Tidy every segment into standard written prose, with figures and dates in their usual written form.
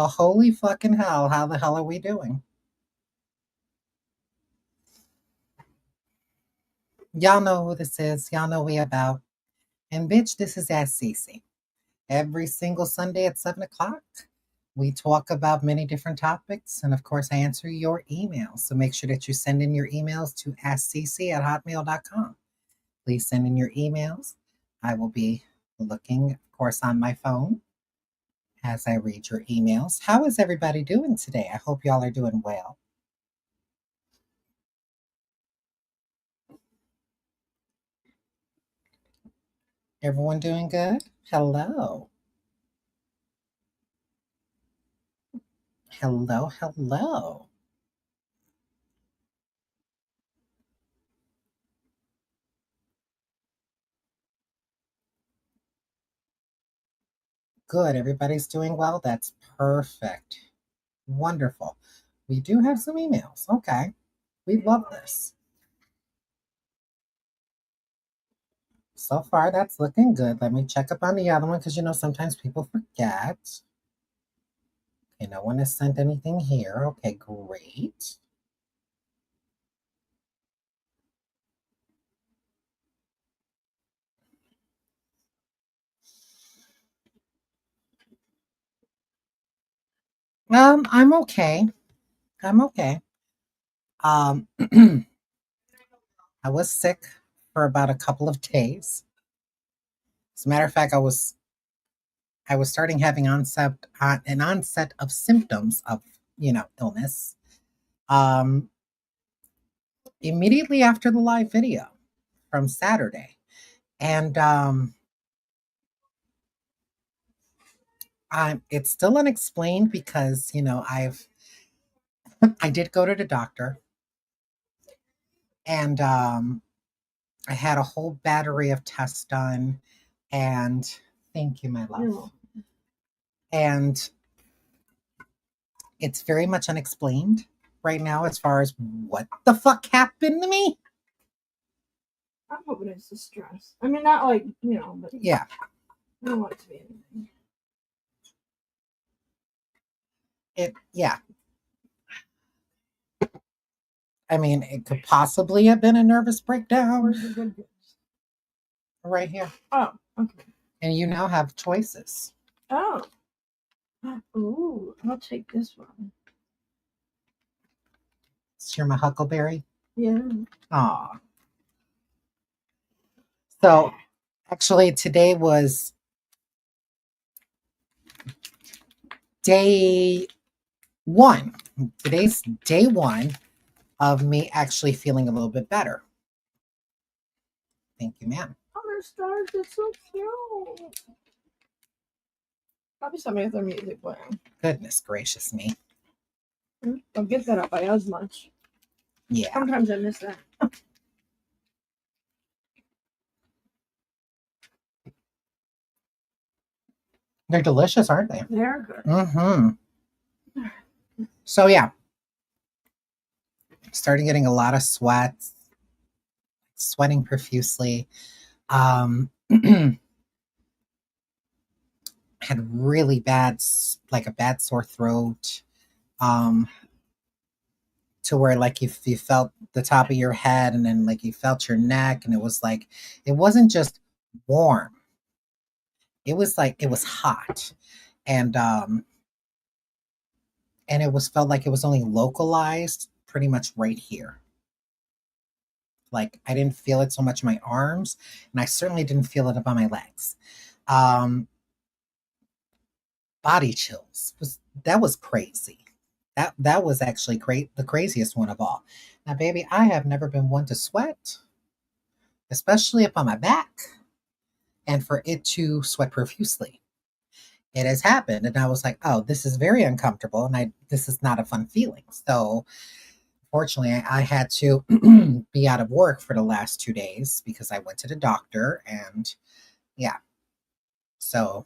Well, holy fucking hell. How the hell are we doing? Y'all know who this is. Y'all know what we about. And bitch, this is Ask CeeCee. Every single Sunday at 7 o'clock, we talk about many different topics. And of course, I answer your emails. So make sure that you send in your emails to askcc@hotmail.com. Please send in your emails. I will be looking, of course, on my phone as I read your emails. How is everybody doing today? I hope y'all are doing well. Everyone doing good? Hello. Hello, hello. Good. Everybody's doing well. That's perfect. Wonderful. We do have some emails. Okay. We love this. So far, that's looking good. Let me check up on the other one because sometimes people forget. Okay, no one has sent anything here. Okay, great. I'm okay. I'm okay. Um, I was sick for about a couple of days. As a matter of fact, I was starting having an onset of symptoms of illness. Um, Immediately after the live video from Saturday, and it's still unexplained because I did go to the doctor, and I had a whole battery of tests done, and thank you, my love. And it's very much unexplained right now as far as what the fuck happened to me. I'm hoping it's the stress. I mean, not like, but yeah. I don't want it to be anything. Yeah. I mean, it could possibly have been a nervous breakdown. Where's the good goods? Right here. Oh, okay. And you now have choices. Oh. Ooh, I'll take this one. You're my huckleberry? Yeah. Aw. So, actually, today was day one. Today's day one of me actually feeling a little bit better. Thank you, ma'am. Oh, there's stars. It's so cute. Probably somebody with their music playing. Goodness gracious me. Don't get that up by as much. Yeah. Sometimes I miss that. They're delicious, aren't they? They're good. Mm-hmm. So, yeah. Started getting a lot of sweating profusely. Had really bad, like a bad sore throat. To where like you felt the top of your head and then like you felt your neck, and it was like, it wasn't just warm. It was like, it was hot. And it was felt like it was only localized pretty much right here. Like I didn't feel it so much in my arms, and I certainly didn't feel it up on my legs. Body chills that was crazy. That was actually the craziest one of all. Now, baby, I have never been one to sweat, especially up on my back, and for it to sweat profusely. It has happened, and I was like, "Oh, this is very uncomfortable, and this is not a fun feeling." So, fortunately, I had to be out of work for the last 2 days because I went to the doctor, and yeah. So,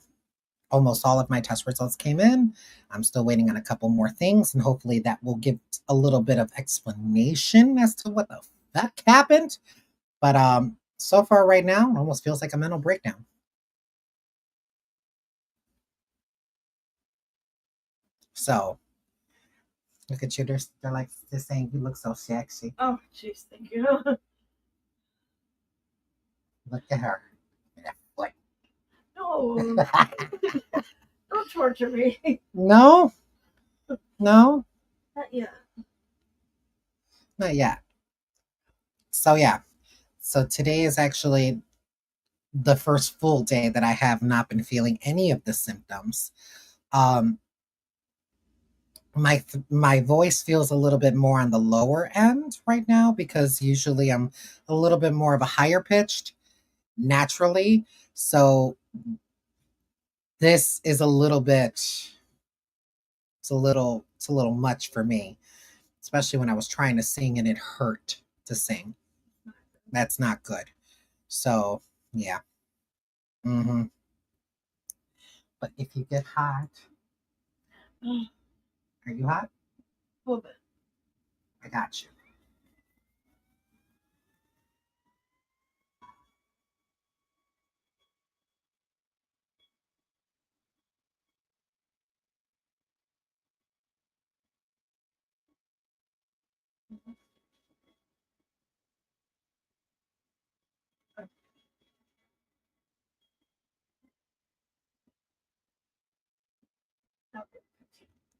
almost all of my test results came in. I'm still waiting on a couple more things, and hopefully that will give a little bit of explanation as to what the fuck happened. But so far right now, it almost feels like a mental breakdown. So look at you. They're like they're saying you look so sexy. Oh, jeez, thank you. Look at her. No, don't torture me. No, no, Not yet. not yet. So yeah. So today is actually the first full day that I have not been feeling any of the symptoms. Um, my voice feels a little bit more on the lower end right now because usually I'm a little bit more of a higher pitched naturally. So this is a little bit it's a little much for me, especially when I was trying to sing and it hurt to sing. That's not good. So, yeah. Mhm. But if you get hot, are you hot? A little bit. I got you.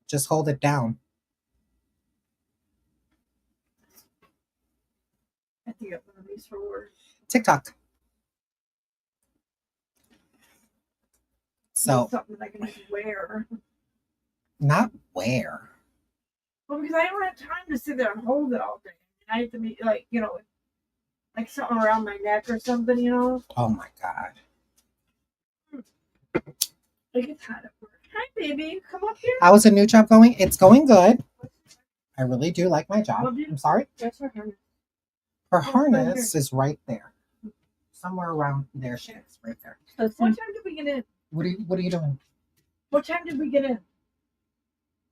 Just hold it down. I think I'm one of these for work. TikTok. Need So, something that I can just wear. not where. Well, because I don't have time to sit there and hold it all day. I have to be like, like something around my neck or something, Oh my God. Like it's hot at work. Hi, baby. Come up here. How's the new job going? It's going good. I really do like my job. Well, I'm sorry. That's her harness. Her right harness here. is right there. Somewhere around there she is, right there. What time did we get in? What are you doing? What time did we get in?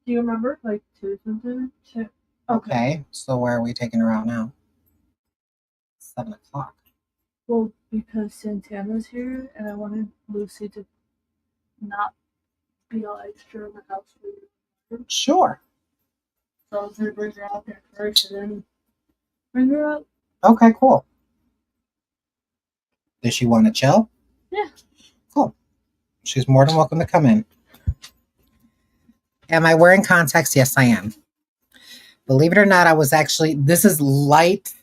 Do you remember? Like 2 something? 2. Okay. So where are we taking her out now? 7 o'clock. Well, because Santana's here, and I wanted Lucy to not be all extra in the house. Sure. So I was gonna bring her out there first, and then bring her up. Okay, cool. Does she want to chill? Yeah. Cool. She's more than welcome to come in. Am I wearing contacts? Yes, I am. Believe it or not, I was actually, this is light.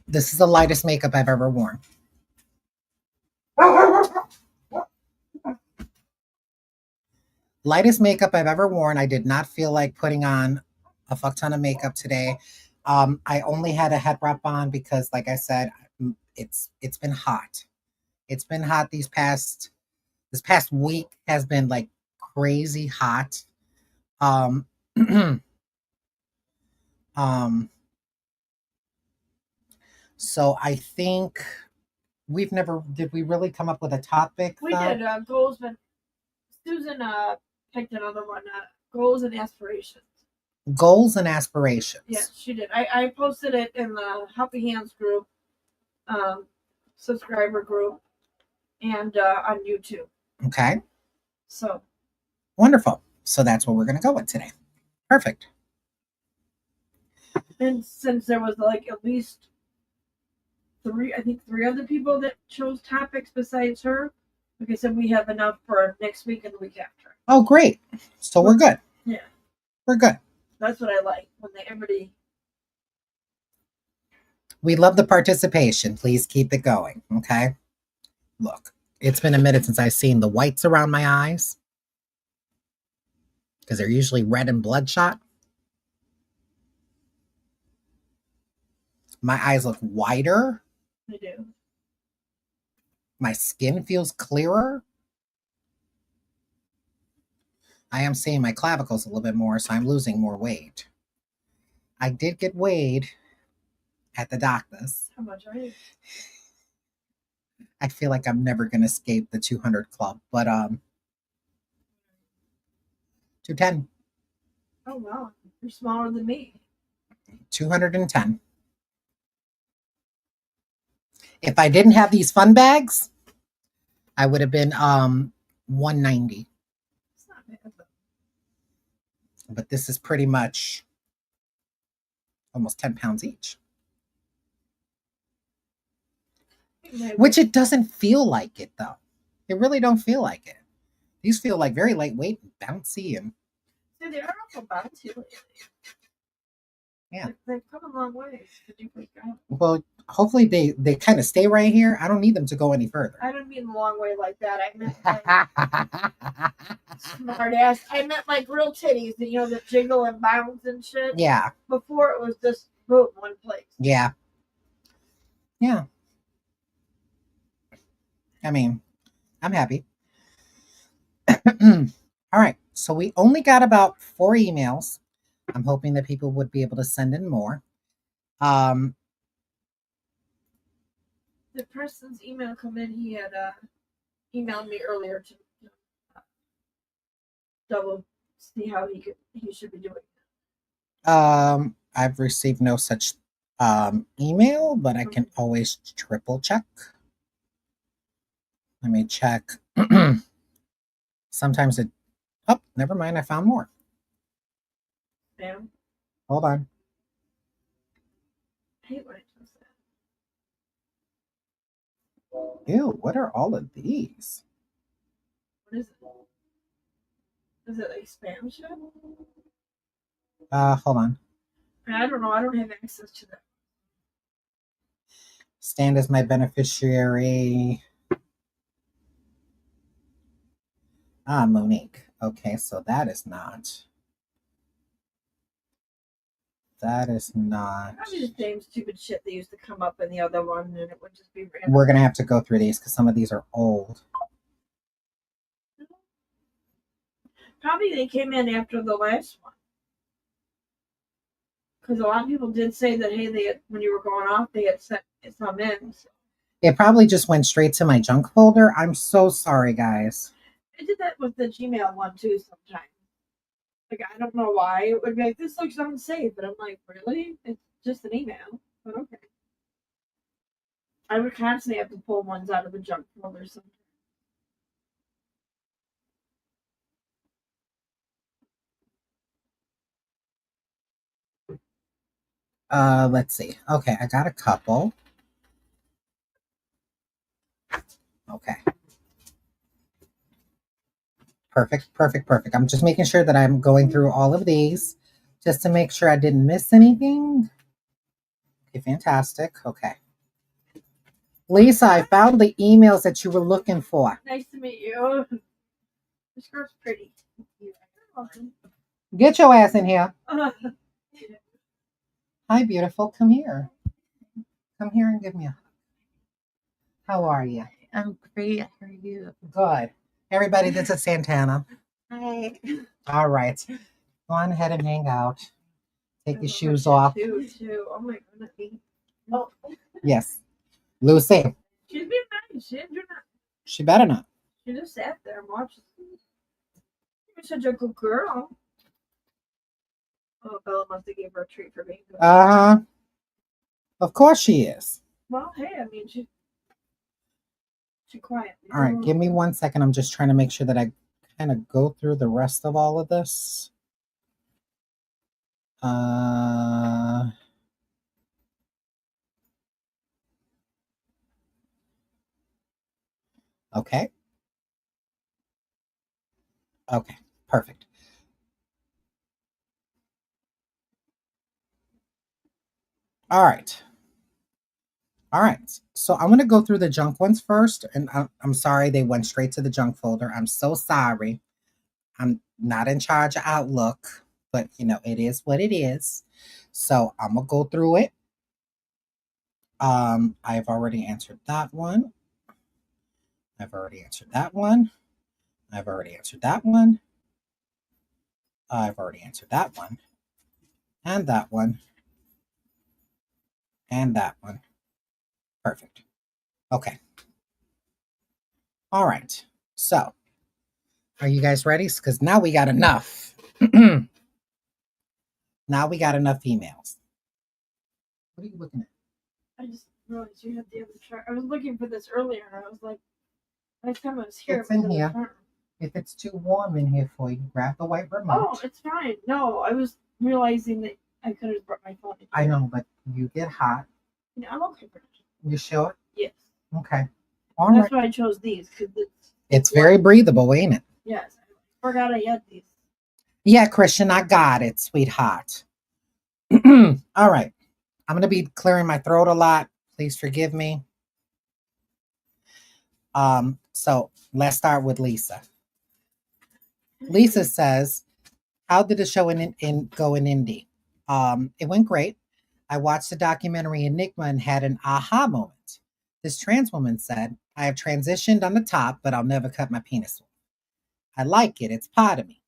This is the lightest makeup I've ever worn. Lightest makeup I've ever worn. I did not feel like putting on a fuck ton of makeup today. I only had a head wrap on because, like I said, it's been hot. It's been hot this past week has been like crazy hot. Um, um, so I think did we really come up with a topic? We did goals, but Susan picked another one. Goals and aspirations. Goals and aspirations. Yes, she did. I posted it in the Healthy Hands group, subscriber group, and on YouTube. Okay. So Wonderful. So that's what we're going to go with today. Perfect. And since there was like at least three other people that chose topics besides her, like I said, we have enough for next week and the week after. Oh, great. So we're good. Yeah. We're good. That's what I like when everybody. We love the participation. Please keep it going. Okay. Look, it's been a minute since I've seen the whites around my eyes because they're usually red and bloodshot. My eyes look whiter. They do. My skin feels clearer. I am seeing my clavicles a little bit more, so I'm losing more weight. I did get weighed at the doctor's. How much are you? I feel like I'm never going to escape the 200 club, but 210. Oh wow, you're smaller than me. 210. If I didn't have these fun bags, I would have been 190. It's not bad though. But this is pretty much almost 10 pounds each. Which it doesn't feel like it, though. It really don't feel like it. These feel like very lightweight and bouncy. And See, they are also bouncy lately. Yeah. They've come a long way. Well, hopefully they kind of stay right here. I don't need them to go any further. I don't mean a long way like that. I meant like smart ass. I meant like real titties that, you know, that jiggle and bounce and shit. Yeah. Before it was just boom, one place. Yeah. Yeah. I mean, I'm happy. All right. So we only got about 4 emails. I'm hoping that people would be able to send in more. The person's email come in. He had emailed me earlier to double see how he should be doing it. I've received no such email, but I can always triple check. Let me check. Sometimes it. Oh, never mind. I found more. Spam. Hold on. I hate when it does that. Ew, what are all of these? What is it? Is it like spam shit? Hold on. I don't know. I don't have access to that. Stand as my beneficiary. Monique. Okay, so that is not. That is not. Probably the same stupid shit that used to come up in the other one, and it would just be random. We're going to have to go through these because some of these are old. Probably they came in after the last one. Because a lot of people did say that, hey, they had, when you were going off, they had sent some in. So. It probably just went straight to my junk folder. I'm so sorry, guys. I did that with the Gmail one, too, sometimes. Like, I don't know why. It would be like, this looks unsafe. But I'm like, really? It's just an email. But okay. I would constantly have to pull ones out of the junk folder sometimes. Let's see. Okay, I got a couple. Okay. Perfect. I'm just making sure that I'm going through all of these just to make sure I didn't miss anything. Okay, fantastic. Okay. Lisa, I found the emails that you were looking for. Nice to meet you. This girl's pretty. Get your ass in here. Hi, beautiful. Come here. Come here and give me a hug. How are you? I'm great. How are you? Good. Everybody, this is Santana. Hi. All right. Go on ahead and hang out. Take your shoes off. Too. Oh my goodness. Oh. Yes. Lucy. She's been nice. She better not. She just sat there and watched. You're such a good girl. Oh, Bella must have gave her a treat for being good. Of course she is. Well, hey, I mean, she quiet. All right, give me 1 second. I'm just trying to make sure that I kind of go through the rest of all of this. Okay. Okay, perfect. All right. So I'm going to go through the junk ones first. And I'm sorry they went straight to the junk folder. I'm so sorry. I'm not in charge of Outlook, but you know, it is what it is. So I'm going to go through it. I've already answered that one. I've already answered that one. I've already answered that one. I've already answered that one. And that one. And that one. Perfect. Okay. All right. So, are you guys ready? Because now we got enough. Now we got enough emails. What are you looking at? I just realized you had the other chart. I was looking for this earlier, and I was like, last time I was here, It's in here. If it's too warm in here for you, grab the white remote. Oh, it's fine. No, I was realizing that I could have brought my phone. I know, but you get hot. Yeah, I'm okay for now. You sure? Yes. Okay. All That's right. why I chose these because It's very breathable, ain't it? Yes. I forgot I had these. Yeah, Christian, I got it, sweetheart. All right. I'm going to be clearing my throat a lot. Please forgive me. So let's start with Lisa. Lisa says, how did the show go in Indy? It went great. I watched the documentary Enigma and had an aha moment. This trans woman said, I have transitioned on the top, but I'll never cut my penis off. I like it. It's part of me.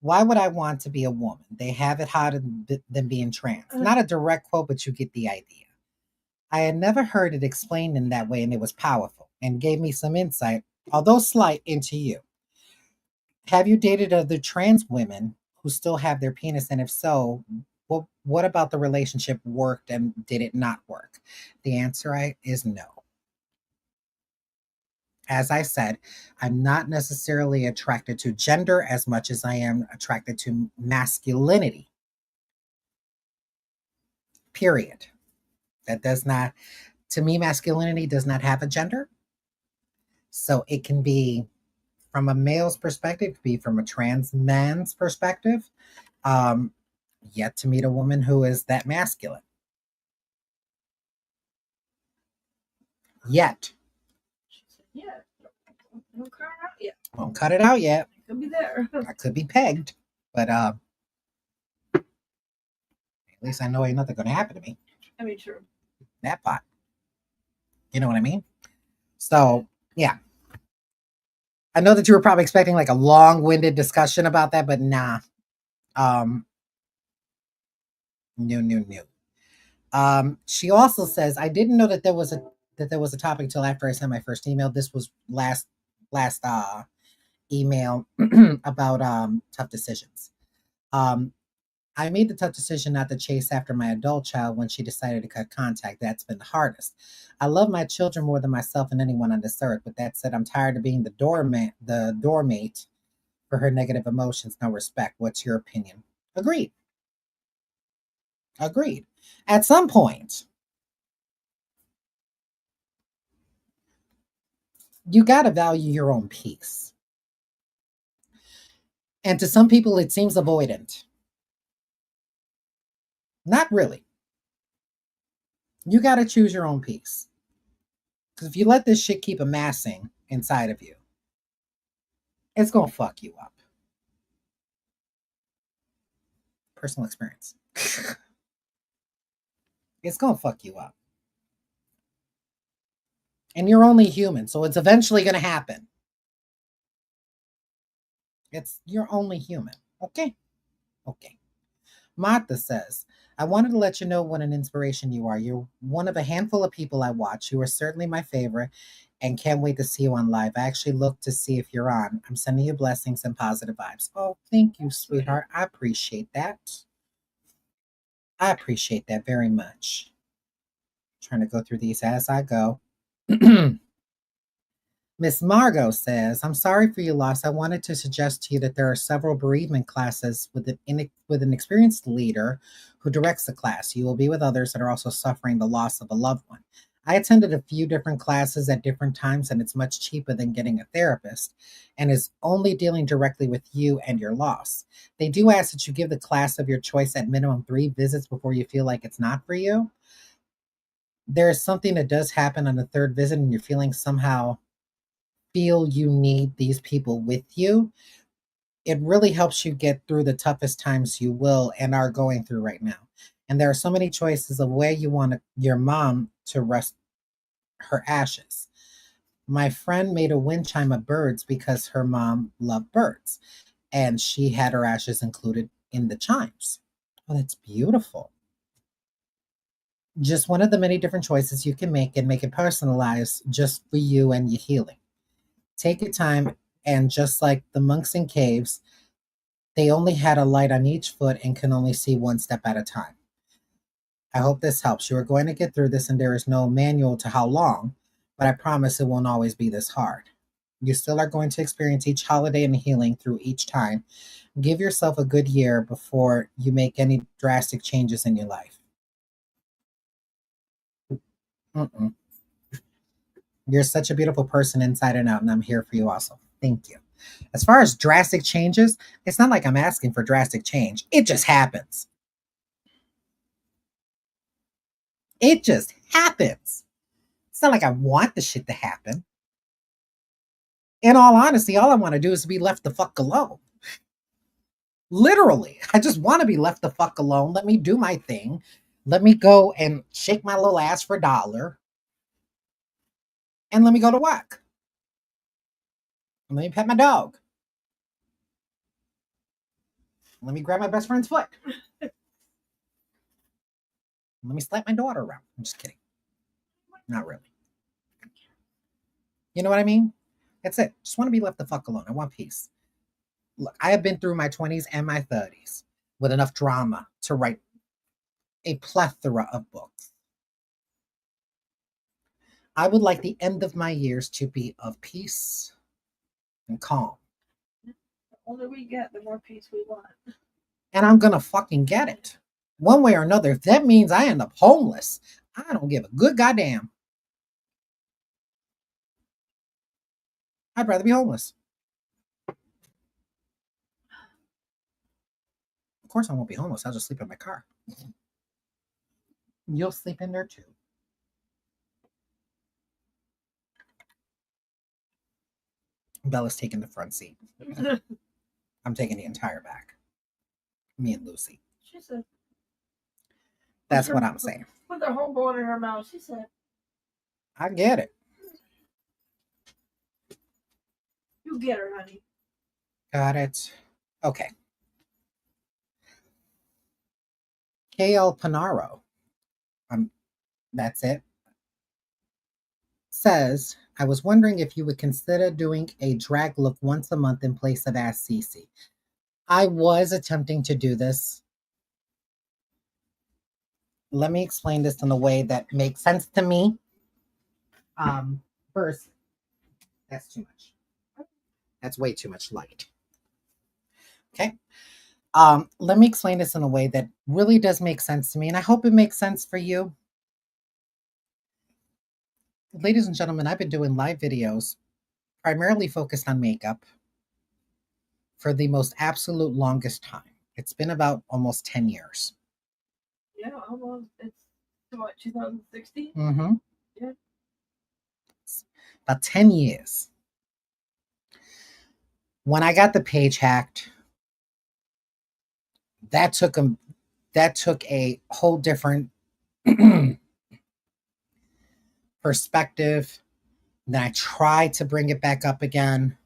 Why would I want to be a woman? They have it harder than being trans. Not a direct quote, but you get the idea. I had never heard it explained in that way, and it was powerful and gave me some insight, although slight, into you. Have you dated other trans women who still have their penis? And if so, what about the relationship worked and did it not work? The answer is no. As I said, I'm not necessarily attracted to gender as much as I am attracted to masculinity. Period. That does not, to me, masculinity does not have a gender. So it can be from a male's perspective, it could be from a trans man's perspective. Yet to meet a woman who is that masculine. Yet. She said, yeah. Don't cut it out yet. Won't cut it out yet. I could be there. I could be pegged, but at least I know ain't nothing gonna happen to me. I mean, true. That pot. You know what I mean? So yeah. I know that you were probably expecting like a long-winded discussion about that, but nah. No. She also says, I didn't know that there was a topic until after I sent my first email. This was last email about tough decisions. I made the tough decision not to chase after my adult child when she decided to cut contact. That's been the hardest. I love my children more than myself and anyone on this earth. But that said, I'm tired of being the doormate for her negative emotions. No respect. What's your opinion? Agreed. At some point, you got to value your own peace. And to some people, it seems avoidant. Not really. You got to choose your own peace. Because if you let this shit keep amassing inside of you, it's going to fuck you up. Personal experience. It's going to fuck you up. And you're only human, so it's eventually going to happen. You're only human. Okay. Martha says, I wanted to let you know what an inspiration you are. You're one of a handful of people I watch. You are certainly my favorite and can't wait to see you on live. I actually look to see if you're on. I'm sending you blessings and positive vibes. Oh, thank you, sweetheart. I appreciate that. I appreciate that very much. Trying to go through these as I go. Miss Margot says, I'm sorry for your loss. I wanted to suggest to you that there are several bereavement classes with an experienced leader who directs the class. You will be with others that are also suffering the loss of a loved one. I attended a few different classes at different times, and it's much cheaper than getting a therapist and is only dealing directly with you and your loss. They do ask that you give the class of your choice at minimum 3 visits before you feel like it's not for you. There is something that does happen on the 3rd visit, and you're feeling somehow feel you need these people with you. It really helps you get through the toughest times you will and are going through right now. And there are so many choices of where you want your mom to rest her ashes. My friend made a wind chime of birds because her mom loved birds, and she had her ashes included in the chimes. Oh, that's beautiful. Just one of the many different choices you can make and make it personalized just for you and your healing. Take your time, and just like the monks in caves, they only had a light on each foot and can only see one step at a time. I hope this helps. You are going to get through this, and there is no manual to how long, but I promise it won't always be this hard. You still are going to experience each holiday and healing through each time. Give yourself a good year before you make any drastic changes in your life. Mm-mm. You're such a beautiful person inside and out, and I'm here for you also. Thank you. As far as drastic changes, it's not like I'm asking for drastic change. It just happens. It just happens. It's not like I want the shit to happen. In all honesty, all I want to do is be left the fuck alone. Literally, I just want to be left the fuck alone. Let me do my thing. Let me go and shake my little ass for a dollar. And let me go to work. And let me pet my dog. Let me grab my best friend's foot. Let me slap my daughter around. I'm just kidding. Not really. You know what I mean? That's it. Just want to be left the fuck alone. I want peace. Look, I have been through my 20s and my 30s with enough drama to write a plethora of books. I would like the end of my years to be of peace and calm. The older we get, the more peace we want. And I'm going to fucking get it. One way or another. If that means I end up homeless, I don't give a good goddamn. I'd rather be homeless. Of course I won't be homeless. I'll just sleep in my car. You'll sleep in there too. Bella's taking the front seat. I'm taking the entire back. Me and Lucy. She said. That's what I'm saying. With her whole bone in her mouth, she said. I get it. You get her, honey. Got it. Okay. KL Panaro. That's it. Says, I was wondering if you would consider doing a drag look once a month in place of Ask CeeCee. I was attempting to do this. Let me explain this in a way that makes sense to me. First, that's too much. That's way too much light. Okay. Let me explain this in a way that really does make sense to me, and I hope it makes sense for you. Ladies and gentlemen, I've been doing live videos primarily focused on makeup for the most absolute longest time. It's been about almost 10 years. Yeah, almost. It's what, 2016? Mm-hmm. Yeah. About 10 years. When I got the page hacked, that took a whole different perspective. Then I tried to bring it back up again.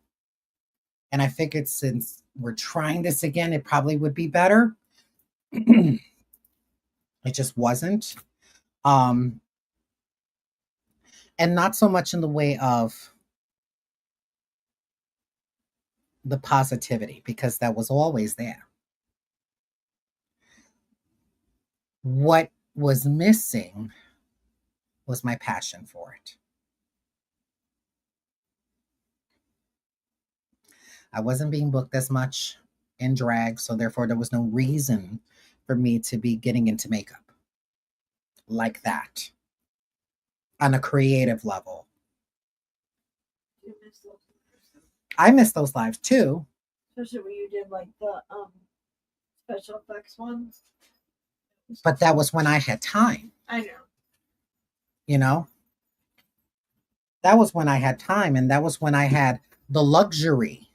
And I figured since we're trying this again, it probably would be better. It just wasn't. And not so much in the way of the positivity, because that was always there. What was missing was my passion for it. I wasn't being booked as much in drag, so therefore there was no reason for me to be getting into makeup like that on a creative level. You miss those lives. I miss those lives too. Especially when you did like the special effects ones. But that was when I had time. I know. You know? That was when I had time, and that was when I had the luxury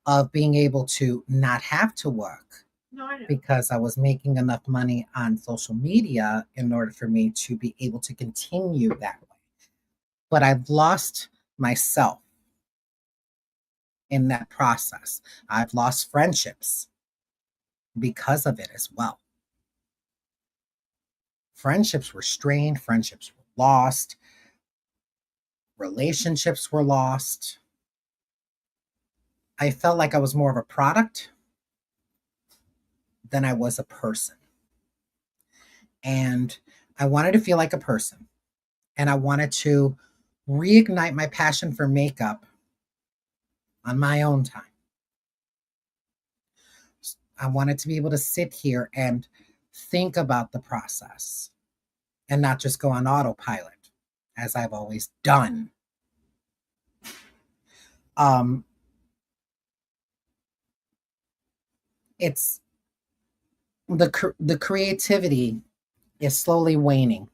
of being able to not have to work. No, I know. Because I was making enough money on social media in order for me to be able to continue that way. But I've lost myself in that process. I've lost friendships because of it as well. Friendships were strained, friendships were lost, relationships were lost. I felt like I was more of a product than I was a person. And I wanted to feel like a person. And I wanted to reignite my passion for makeup on my own time. I wanted to be able to sit here and think about the process and not just go on autopilot, as I've always done. Um, it's the creativity is slowly waning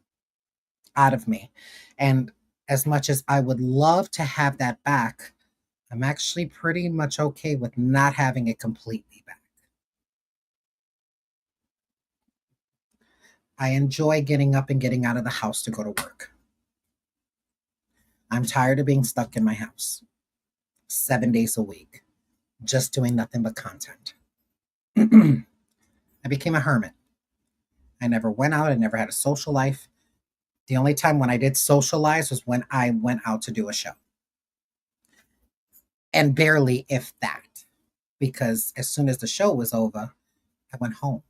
out of me, and as much as I would love to have that back, I'm actually pretty much okay with not having it completely back. I enjoy getting up and getting out of the house to go to work. I'm tired of being stuck in my house 7 days a week, just doing nothing but content. I became a hermit. I never went out. I never had a social life. The only time when I did socialize was when I went out to do a show. And barely, if that, because as soon as the show was over, I went home.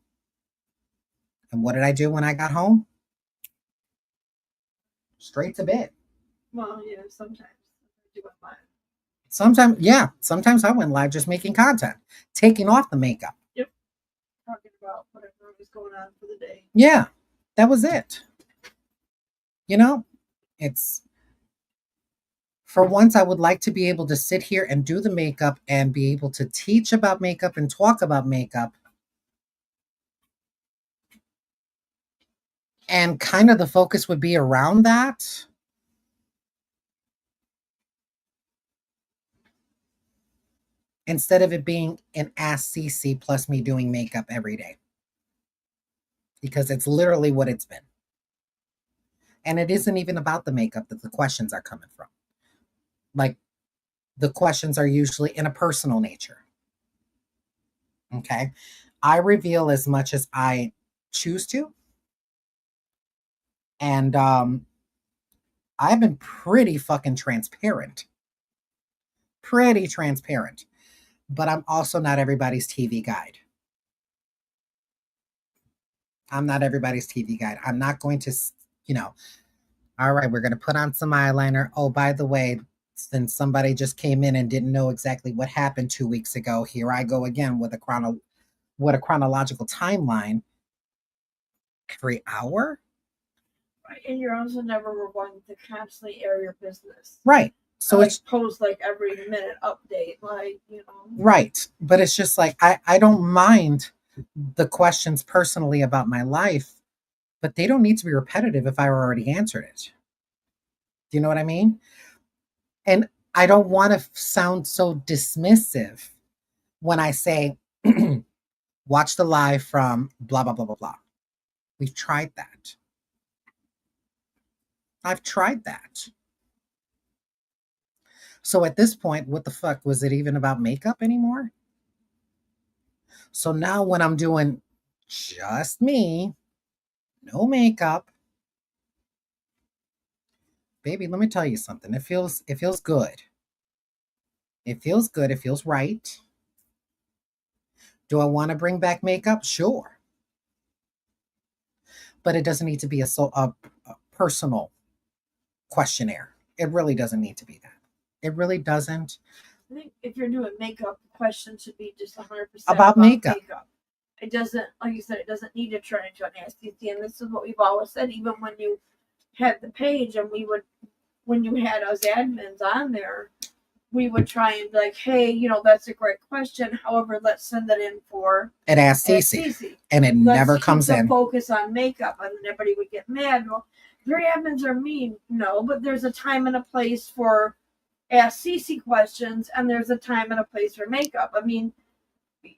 And what did I do when I got home? Straight to bed. Well, yeah, sometimes I do it live. Sometimes I went live just making content, taking off the makeup. Yep. Talking about whatever was going on for the day. Yeah, that was it. You know, it's for once I would like to be able to sit here and do the makeup and be able to teach about makeup and talk about makeup. And kind of the focus would be around that. Instead of it being an Ask CeeCee plus me doing makeup every day. Because it's literally what it's been. And it isn't even about the makeup that the questions are coming from. Like, the questions are usually in a personal nature. Okay? I reveal as much as I choose to. And I've been pretty fucking transparent. Pretty transparent. But I'm also not everybody's TV guide. I'm not everybody's TV guide. I'm not going to, all right, we're going to put on some eyeliner. Oh, by the way, since somebody just came in and didn't know exactly what happened 2 weeks ago, here I go again with a chronological timeline every hour. Right, and you're also never one to constantly air your business. Right. So like, it's post like every minute update, right. But it's just like I don't mind the questions personally about my life, but they don't need to be repetitive if I already answered it. Do you know what I mean? And I don't want to sound so dismissive when I say, watch the live from blah, blah, blah, blah, blah. We've tried that. I've tried that. So at this point, what the fuck? Was it even about makeup anymore? So now when I'm doing just me, no makeup, baby, let me tell you something. It feels good. It feels good. It feels right. Do I want to bring back makeup? Sure. But it doesn't need to be a personal questionnaire. It really doesn't need to be that. It really doesn't. I think if you're doing makeup, the question should be just 100% about makeup. It doesn't, like you said, it doesn't need to turn into an STC. And this is what we've always said, even when you had the page and when you had us admins on there, we would try and be like, hey, that's a great question. However, let's send it in for an Ask CeeCee. And it never comes in. Focus on makeup. And then everybody would get mad. Well, your admins are mean. No, but there's a time and a place for Ask CeeCee questions, and there's a time and a place for makeup. I mean,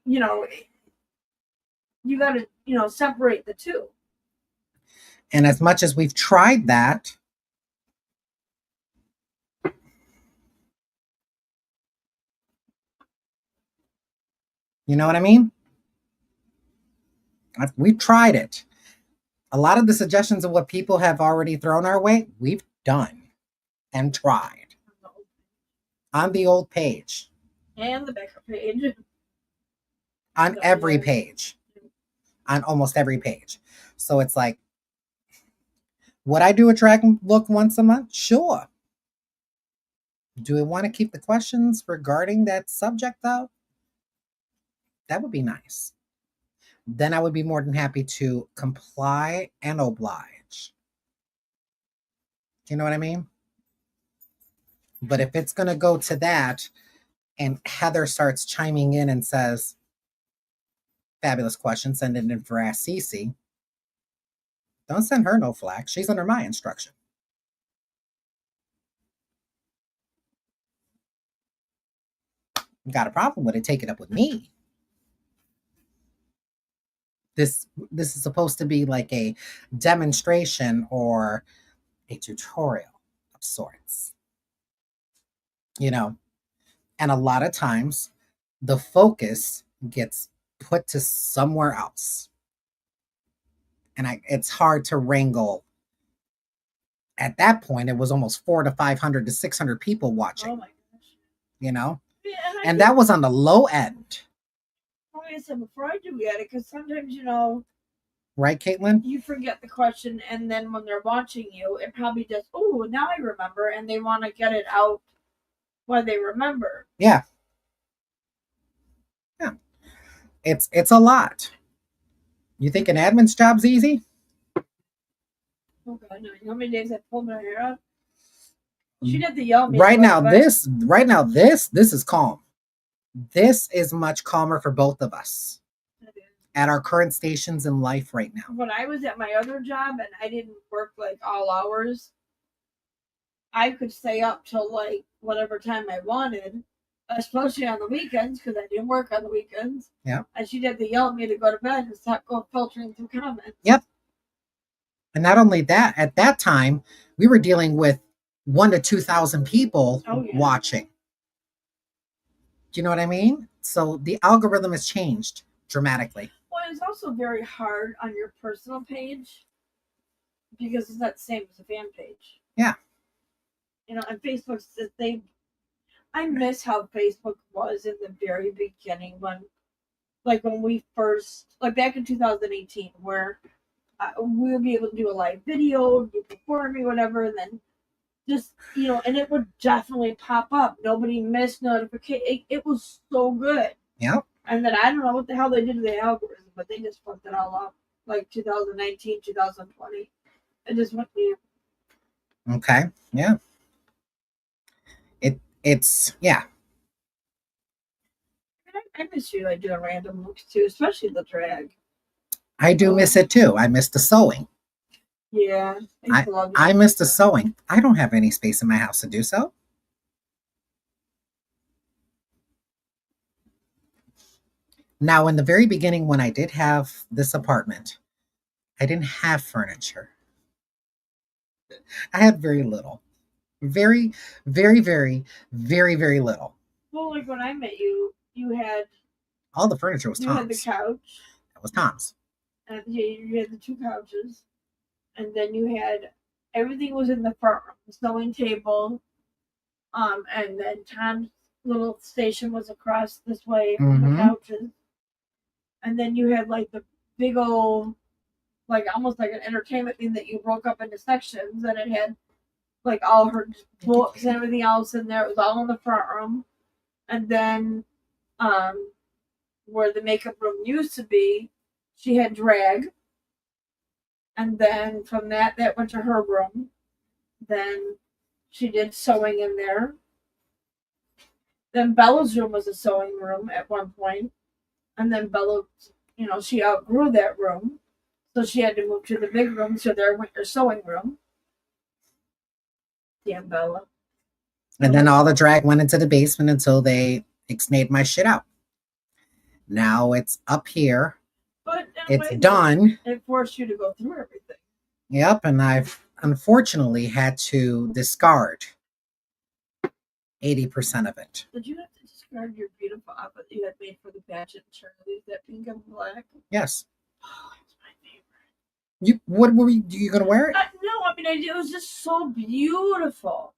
you got to, separate the two. And as much as we've tried that, you know what I mean? We've tried it. A lot of the suggestions of what people have already thrown our way, we've done and tried. On the old page. And the backup page. On every page. On almost every page. So it's like, would I do a drag look once a month? Sure. Do we want to keep the questions regarding that subject, though? That would be nice. Then I would be more than happy to comply and oblige. Do you know what I mean? But if it's going to go to that, and Heather starts chiming in and says, fabulous question, send it in for Ask CeeCee. Don't send her no flack. She's under my instruction. Got a problem with it, take it up with me. This is supposed to be like a demonstration or a tutorial of sorts. You know, and a lot of times the focus gets put to somewhere else. And it's hard to wrangle. At that point, it was almost 400 to 500 to 600 people watching. Oh my gosh. You know? Yeah, and that was on the low end. Like I said before, I do get it because sometimes, Right, Caitlin? you forget the question, and then when they're watching you, it probably just, oh, now I remember, and they want to get it out while they remember. Yeah. Yeah. It's a lot. You think an admin's job's easy? Oh God, no. You know how many days I pulled my hair out? She did the yell me. Right now, this is calm. This is much calmer for both of us at our current stations in life right now. When I was at my other job and I didn't work like all hours, I could stay up till like whatever time I wanted, especially on the weekends because I didn't work on the weekends. Yeah. And she did the yell at me to go to bed and stop going filtering through comments. Yep. And not only that, at that time, we were dealing with 1,000 to 2,000 people watching. Do you know what I mean? So the algorithm has changed dramatically. Well, it's also very hard on your personal page because it's not the same as a fan page. Yeah. And Facebook, I miss how Facebook was in the very beginning when we first, back in 2018, where we would be able to do a live video, do performing, whatever, and then just, and it would definitely pop up. Nobody missed notification. It was so good. Yeah. And then I don't know what the hell they did to the algorithm, but they just fucked it all up. Like 2019, 2020. It just went weird. Okay. Yeah. It's yeah. I miss you doing random looks too, especially the drag. I do miss it too. I miss the sewing. Yeah. I miss the sewing. I don't have any space in my house to do so. Now, in the very beginning, when I did have this apartment, I didn't have furniture. I had very little. Very, very, very, very, very little. Well, like when I met you, you had all the furniture was Tom's. You had the couch. That was Tom's. And you had the two couches. And then you had everything was in the front room, the sewing table. And then Tom's little station was across this way from the couches. And then you had like the big old, like almost like an entertainment thing that you broke up into sections, and it had like all her books and everything else in there. It was all in the front room. And then where the makeup room used to be, she had drag. And then from that went to her room. Then she did sewing in there. Then Bella's room was a sewing room at one point. And then Bella, she outgrew that room. So she had to move to the big room. So there went her sewing room. Damn Bella. And then all the drag went into the basement until they ixnayed my shit out. Now it's up here. But it's done. It forced you to go through everything. Yep, and I've unfortunately had to discard 80% of it. Did you have to discard your beautiful outfit that you had made for the pageant, Charlie? That pink and black? Yes. Oh, it's my favorite. What were you gonna wear it? No, I mean it was just so beautiful.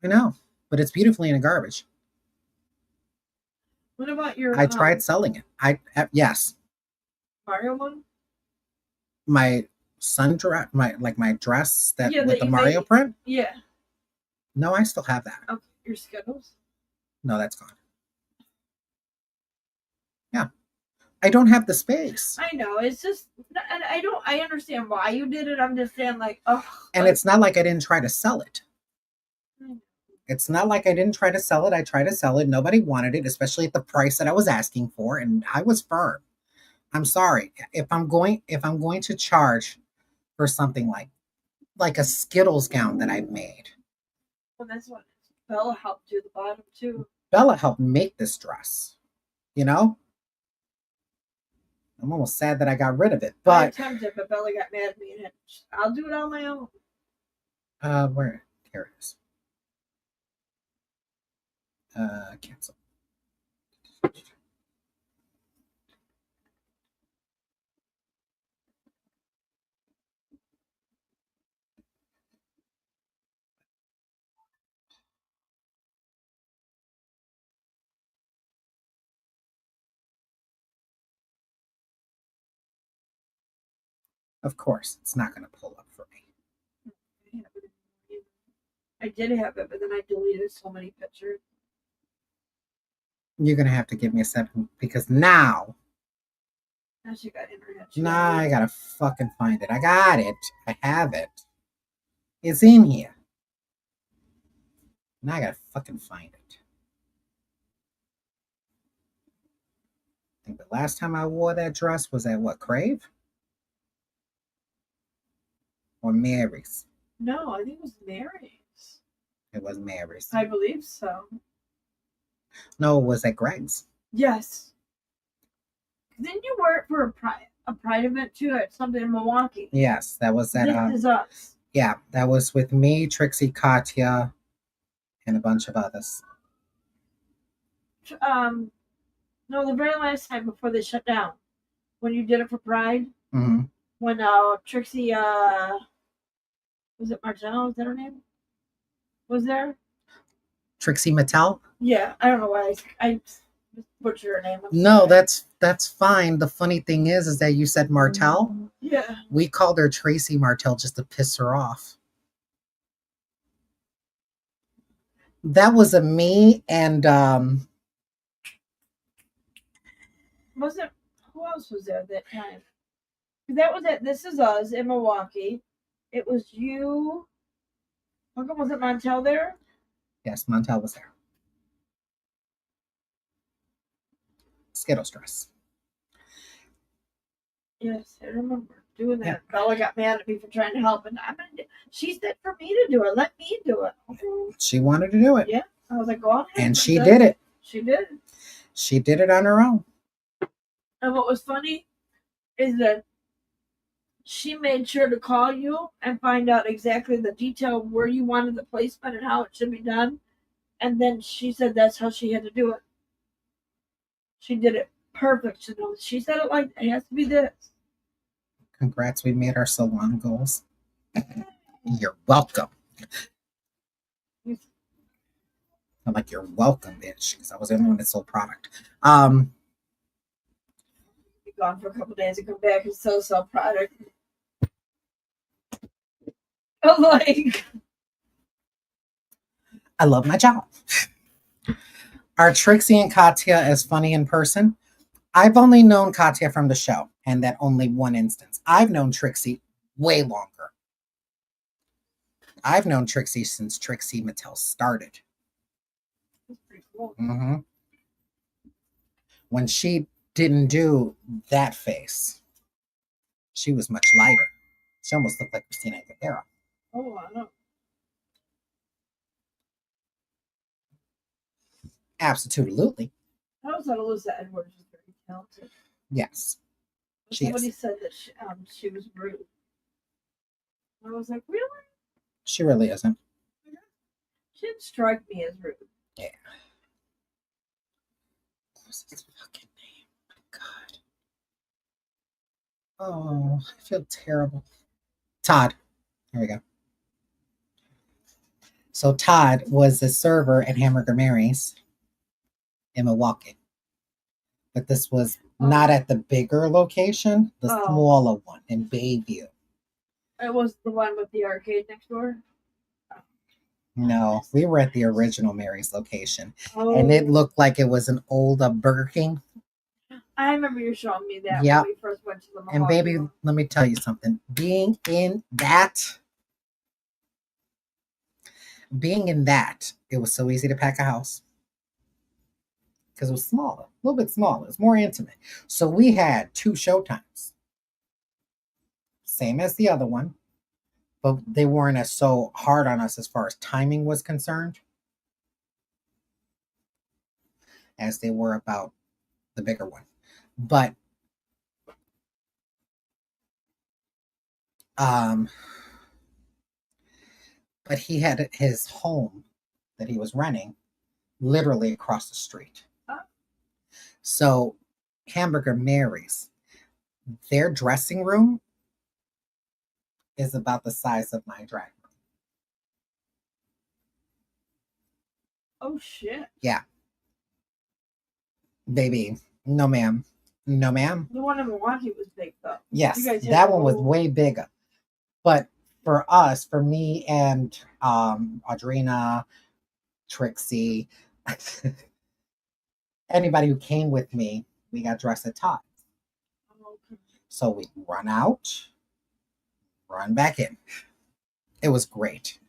I know, but it's beautifully in a garbage. What about your? I tried selling it. Yes. Mario one. My son dress, my dress that with the Mario print. Yeah. No, I still have that. Okay, Your Skittles? No, that's gone. Yeah. I don't have the space. I know. It's just, and I understand why you did it. I'm just saying, like, oh. And like, it's not like I didn't try to sell it. I It's not like I didn't try to sell it. I tried to sell it. Nobody wanted it, especially at the price that I was asking for, and I was firm. I'm sorry. If I'm going to charge for something like a Skittles gown that I've made. well, that's what Bella helped do the bottom too. Bella helped make this dress. You know? I'm almost sad that I got rid of it. I But attempted, but Bella got mad at me and I'll do it on my own. where here it is. Cancel. Of course, it's not going to pull up for me. I did have it, but then I deleted so many pictures. You're going to have to give me a second because now She got internet. I got to fucking find it. I got it. I have it. It's in here. Now I got to fucking find it. I think the last time I wore that dress was at what, Crave? Or Mary's? No, I think it was Mary's. It was Mary's. I believe so. No, it was at Greg's. Yes. Didn't you wear it for a pride event too at something in Milwaukee? Yes, that was at. This is us. Yeah, that was with me, Trixie, Katya, and a bunch of others. No, the very last time before they shut down, when you did it for Pride, Mm-hmm. when Trixie, was it Martell? Is that her name? Was there? Trixie Mattel? Yeah, I don't know why I butchered her name. No, that's fine. The funny thing is that you said Martell. Yeah. We called her Tracy Martell just to piss her off. That was a me and Wasn't who else was there at that time? That was at This Is Us in Milwaukee. It was you. How come wasn't Montel there? yes, Montel was there. Skittles dress. Yes, I remember doing that. Yeah. Bella got mad at me for trying to help, and she said for me to do it. Let me do it. She wanted to do it. Yeah, I was like, go on ahead. And she did it. She did. She did it on her own. And what was funny is that she made sure to call you and find out exactly the detail of where you wanted the placement and how it should be done. And then she said that's how she had to do it. She did it perfect. She said it like it has to be this. Congrats, we made our salon goals. You're welcome. I'm like, you're welcome, bitch, because I was the only one that sold product. Be gone for a couple days and come back and sell product. I'm like, I love my job. Are Trixie and Katya as funny in person? I've only known Katya from the show, and that only one instance. I've known Trixie way longer. I've known Trixie since Trixie Mattel started. that's pretty cool. Mm-hmm. When she didn't do that face, she was much lighter. She almost looked like Christina Aguilera. Oh, I know. Absolutely. I always thought Alyssa Edwards was very talented. Yes. She Somebody is. said that she was rude. I was like, really? She really isn't. She didn't strike me as rude. Yeah. What's his fucking name? My God. Oh, I feel terrible. Todd. Here we go. So Todd was the server at Hamburger Mary's in Milwaukee. But this was not at the bigger location, the smaller one in Bayview. It was the one with the arcade next door. No, we were at the original Mary's location, Oh, and it looked like it was an old Burger King. I remember you showing me that Yep. when we first went to the Milwaukee And baby, one. let me tell you something. Being in that, it was so easy to pack a house because it was smaller, a little bit smaller. It was more intimate. So we had 2 showtimes, same as the other one, but they weren't as so hard on us as far as timing was concerned as they were about the bigger one. But um, but he had his home that he was renting literally across the street. So Hamburger Mary's, their dressing room is about the size of my drag room. Oh shit. Yeah. Baby, no ma'am. No ma'am. The one in Milwaukee was big though. Yes, You guys had that a one was whole- way bigger. But for us, for me and Audrina, Trixie, anybody who came with me, we got dressed at Todd. Oh, okay. So we run out, run back in. It was great.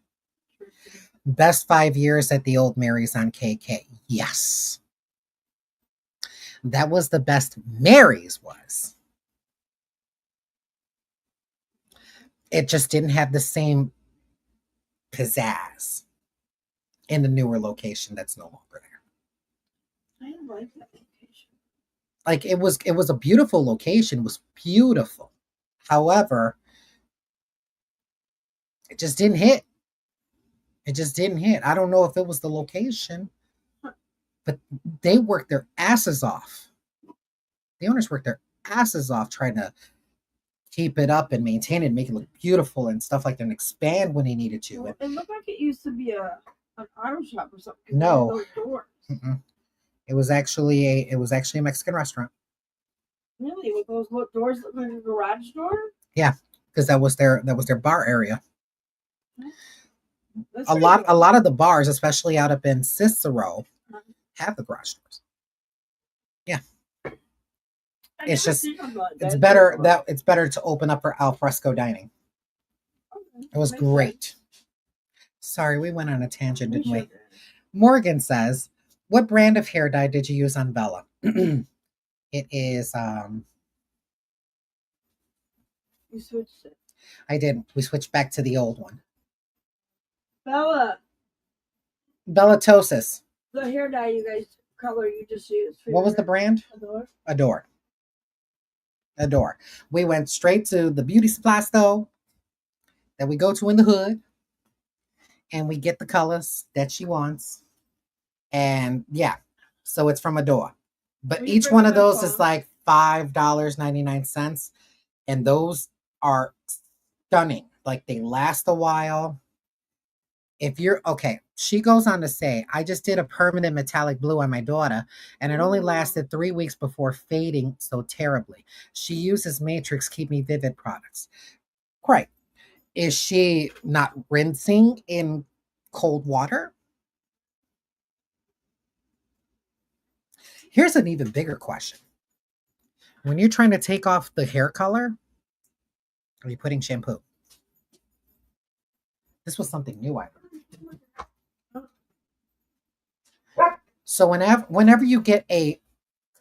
Best 5 years at the old Mary's on KK. Yes. That was the best Mary's was. It just didn't have the same pizzazz in the newer location that's no longer there. I like that location. Like it was a beautiful location. It was beautiful. However, it just didn't hit. It just didn't hit. I don't know if it was the location, but they worked their asses off. The owners worked their asses off trying to keep it up and maintain it, make it look beautiful and stuff like that, and expand when they needed to. Well, it looked like it used to be an auto shop or something. 'cause No. they had those doors. Mm-mm. It was actually a Mexican restaurant. Really, with those doors look like a garage door. Because that was their bar area. That's A pretty lot cool. of the bars, especially out up in Cicero, have the garage doors. I it's never just- seen them like It's that. better it's better to open up for al fresco dining. Okay, It was makes great. Sorry, we went on a tangent, sense. didn't we? should. Morgan says, "What brand of hair dye did you use on Bella?" It is You switched it. I did. We switched back to the old one. Bella, Bellatosis. the hair dye you guys color you just used. For What your was the hair. brand? Adore? Adore. We went straight to the beauty supply store that we go to in the hood, and we get the colors that she wants. And yeah, so it's from Adore. But Will you each bring one me of my those is phone? like $5.99, and those are stunning. Like they last a while. If you're okay, she goes on to say, I just did a permanent metallic blue on my daughter, and it only Ooh. lasted 3 weeks before fading so terribly. She uses Matrix Keep Me Vivid products. Great. Is she not rinsing in cold water? Here's an even bigger question. When you're trying to take off the hair color, are you putting shampoo? This was something new I learned. So whenever you get a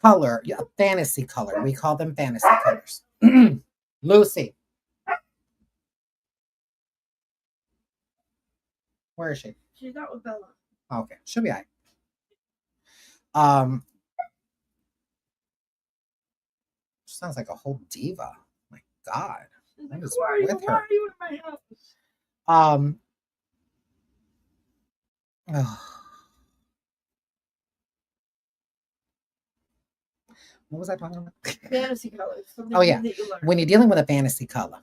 color, a fantasy color, we call them fantasy colors. Lucy. Where is she? She's out with Bella. Okay, she'll be all right. She sounds like a whole diva. My God. She's What like, is who are you? with Why her? are you in my house? Oh. What was I talking about? Fantasy colors. Something Oh, yeah. new that you learned. When you're dealing with a fantasy color,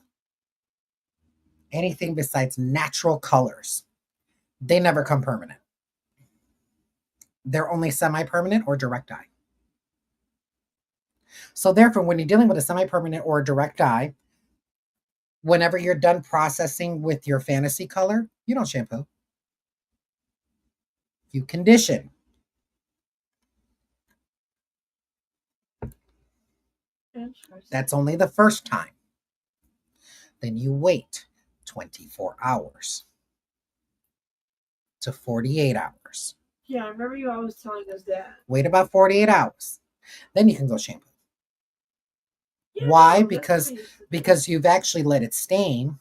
anything besides natural colors, they never come permanent. They're only semi-permanent or direct dye. So therefore, when you're dealing with a semi-permanent or a direct dye, whenever you're done processing with your fantasy color, you don't shampoo. You condition. Interesting. That's only the first time. Then you wait 24 hours to 48 hours. Yeah, I remember you always telling us that. Wait about 48 hours. Then you can go shampoo. Yeah, Why? no, that's what I used to do. Because you've actually let it stain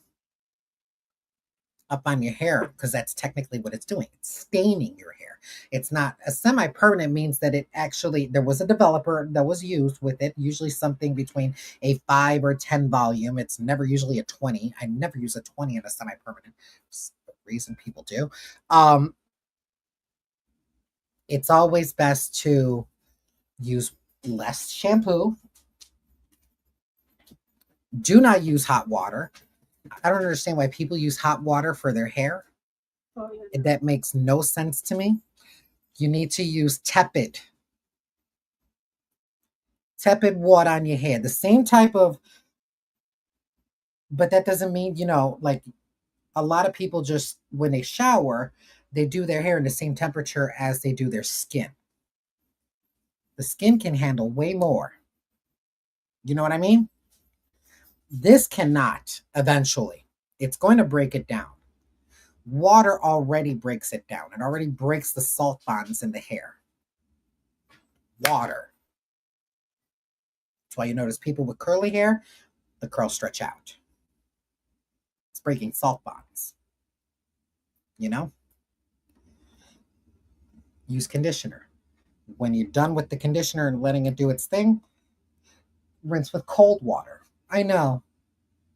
up on your hair, because that's technically what it's doing. It's staining your hair. It's not a semi-permanent, means that it actually, there was a developer that was used with it, usually something between a 5 or 10 volume. It's never usually a 20. I never use a 20 in a semi-permanent. It's the reason people do. It's always best to use less shampoo. Do not use hot water. I don't understand why people use hot water for their hair. Oh, yeah. That makes no sense to me. You need to use tepid water on your hair. The same type of, but that doesn't mean, like a lot of people just, when they shower, they do their hair in the same temperature as they do their skin. The skin can handle way more. You know what I mean? This cannot eventually. It's going to break it down. Water already breaks it down. It already breaks the salt bonds in the hair. Water. That's why you notice people with curly hair, the curls stretch out. It's breaking salt bonds. Use conditioner. When you're done with the conditioner and letting it do its thing, rinse with cold water. I know.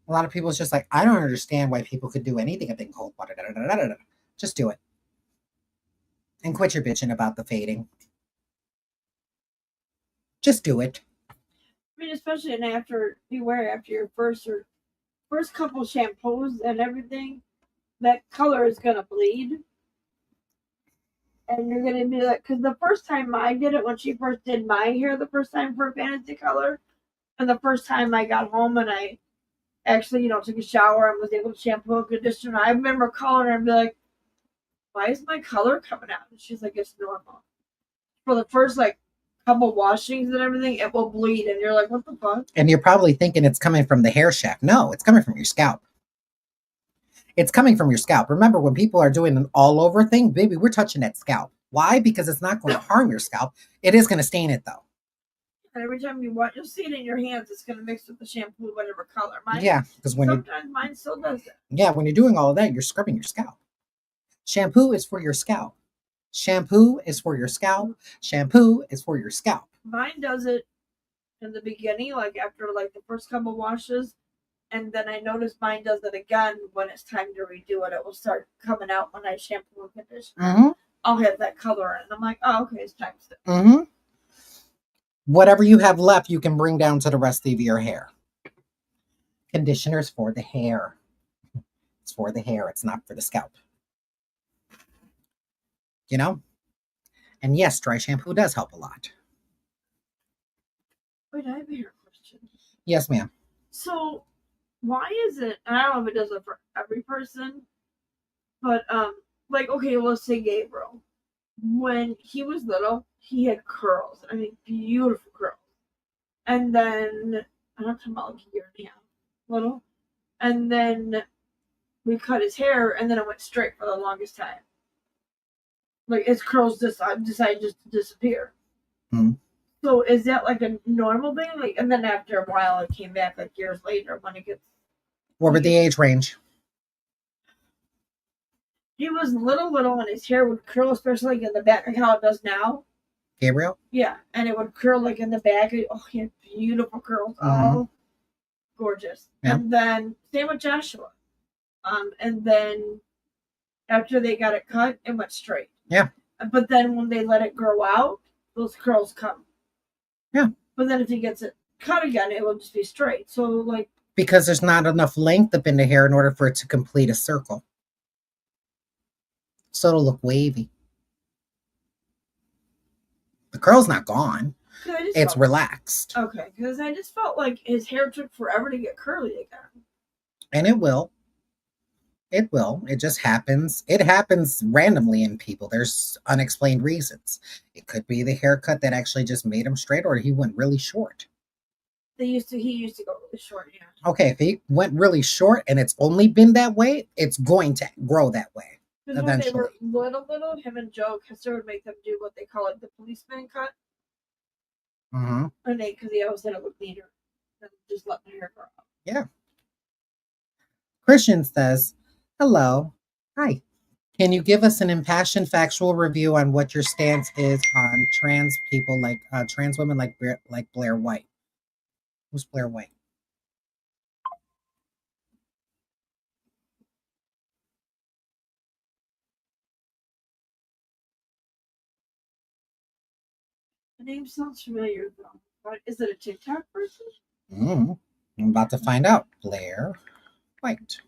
A lot of people is just like, I don't understand why people could do anything in cold water. Da, da, da, da, da. Just do it. And quit your bitching about the fading. Just do it. I mean, especially after your first couple shampoos and everything, that color is gonna bleed, and you're gonna be like, because the first time I did it, when she first did my hair, the first time for Fantasy Color, and the first time I got home and I actually, took a shower and was able to shampoo and conditioner, I remember calling her and be like, "Why is my color coming out?" And she's like, "It's normal." For the first couple washings and everything, it will bleed, and you're like, "What the fuck?" And you're probably thinking it's coming from the hair shaft. No, it's coming from your scalp. It's coming from your scalp. Remember, when people are doing an all over thing, baby, we're touching that scalp. Why? Because it's not going to harm your scalp. It is going to stain it, though. And every time you want, you'll see it in your hands. It's going to mix with the shampoo, whatever color. Yeah, because sometimes mine still does that. Yeah, when you're doing all of that, you're scrubbing your scalp. Shampoo is for your scalp. Shampoo is for your scalp. Shampoo is for your scalp. Mine does it in the beginning, after the first couple washes, and then I notice mine does it again when it's time to redo it. It will start coming out when I shampoo and conditioner. Mm-hmm. I'll have that color in. I'm like, oh, okay, it's time to. Mm-hmm. Whatever you have left, you can bring down to the rest of your hair. Conditioner's for the hair. It's for the hair. It's not for the scalp. And yes, dry shampoo does help a lot. Wait, I have a hair question. Yes, ma'am. So, why is it? And I don't know if it does it for every person, but okay, let's say Gabriel. When he was little, he had curls. I mean, beautiful curls. And then I'm not talking about a year and a half, little. And then we cut his hair, and then it went straight for the longest time. His curls decided just to disappear. Mm-hmm. So is that a normal thing? And then after a while, it came back years later when it gets. What were the age range? He was little, and his hair would curl, especially in the back, like how it does now. Gabriel? Yeah, and it would curl in the back. Oh, he had beautiful curls. Mm-hmm. Oh, gorgeous. Yeah. And then same with Joshua. And then after they got it cut, it went straight. Yeah. But then when they let it grow out, those curls come. Yeah. But then if he gets it cut again, it will just be straight. So because there's not enough length up in the hair in order for it to complete a circle. So it'll look wavy. The curl's not gone. It's relaxed. Okay, because I just felt like his hair took forever to get curly again. And it will. It will. It just happens. It happens randomly in people. There's unexplained reasons. It could be the haircut that actually just made him straight, or he went really short. He used to go really short, yeah. Okay, if he went really short and it's only been that way, it's going to grow that way Because when they eventually. were little, him and Joe Kester would make them do what they call it the policeman cut. Mm-hmm. And because he always said it looked neater than just letting the hair grow out. Yeah. Christian says, hello. Hi. Can you give us an impassioned factual review on what your stance is on trans people like trans women like Blair White? Who's Blair White? The name sounds familiar though. But is it a TikTok person? I'm about to find out. Blair White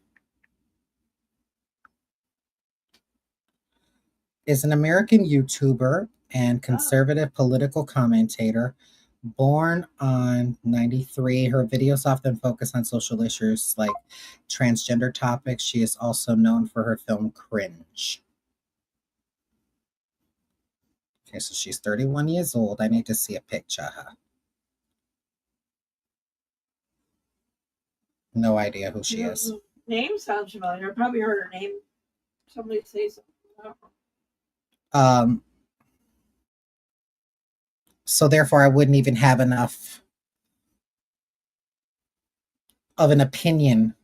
is an American YouTuber and conservative political commentator. Born on 93, her videos often focus on social issues like transgender topics. She is also known for her film Cringe. Okay, so she's 31 years old. I need to see a picture of her. No idea who she is. Name sounds familiar. I probably heard her name. Somebody say something. So therefore I wouldn't even have enough of an opinion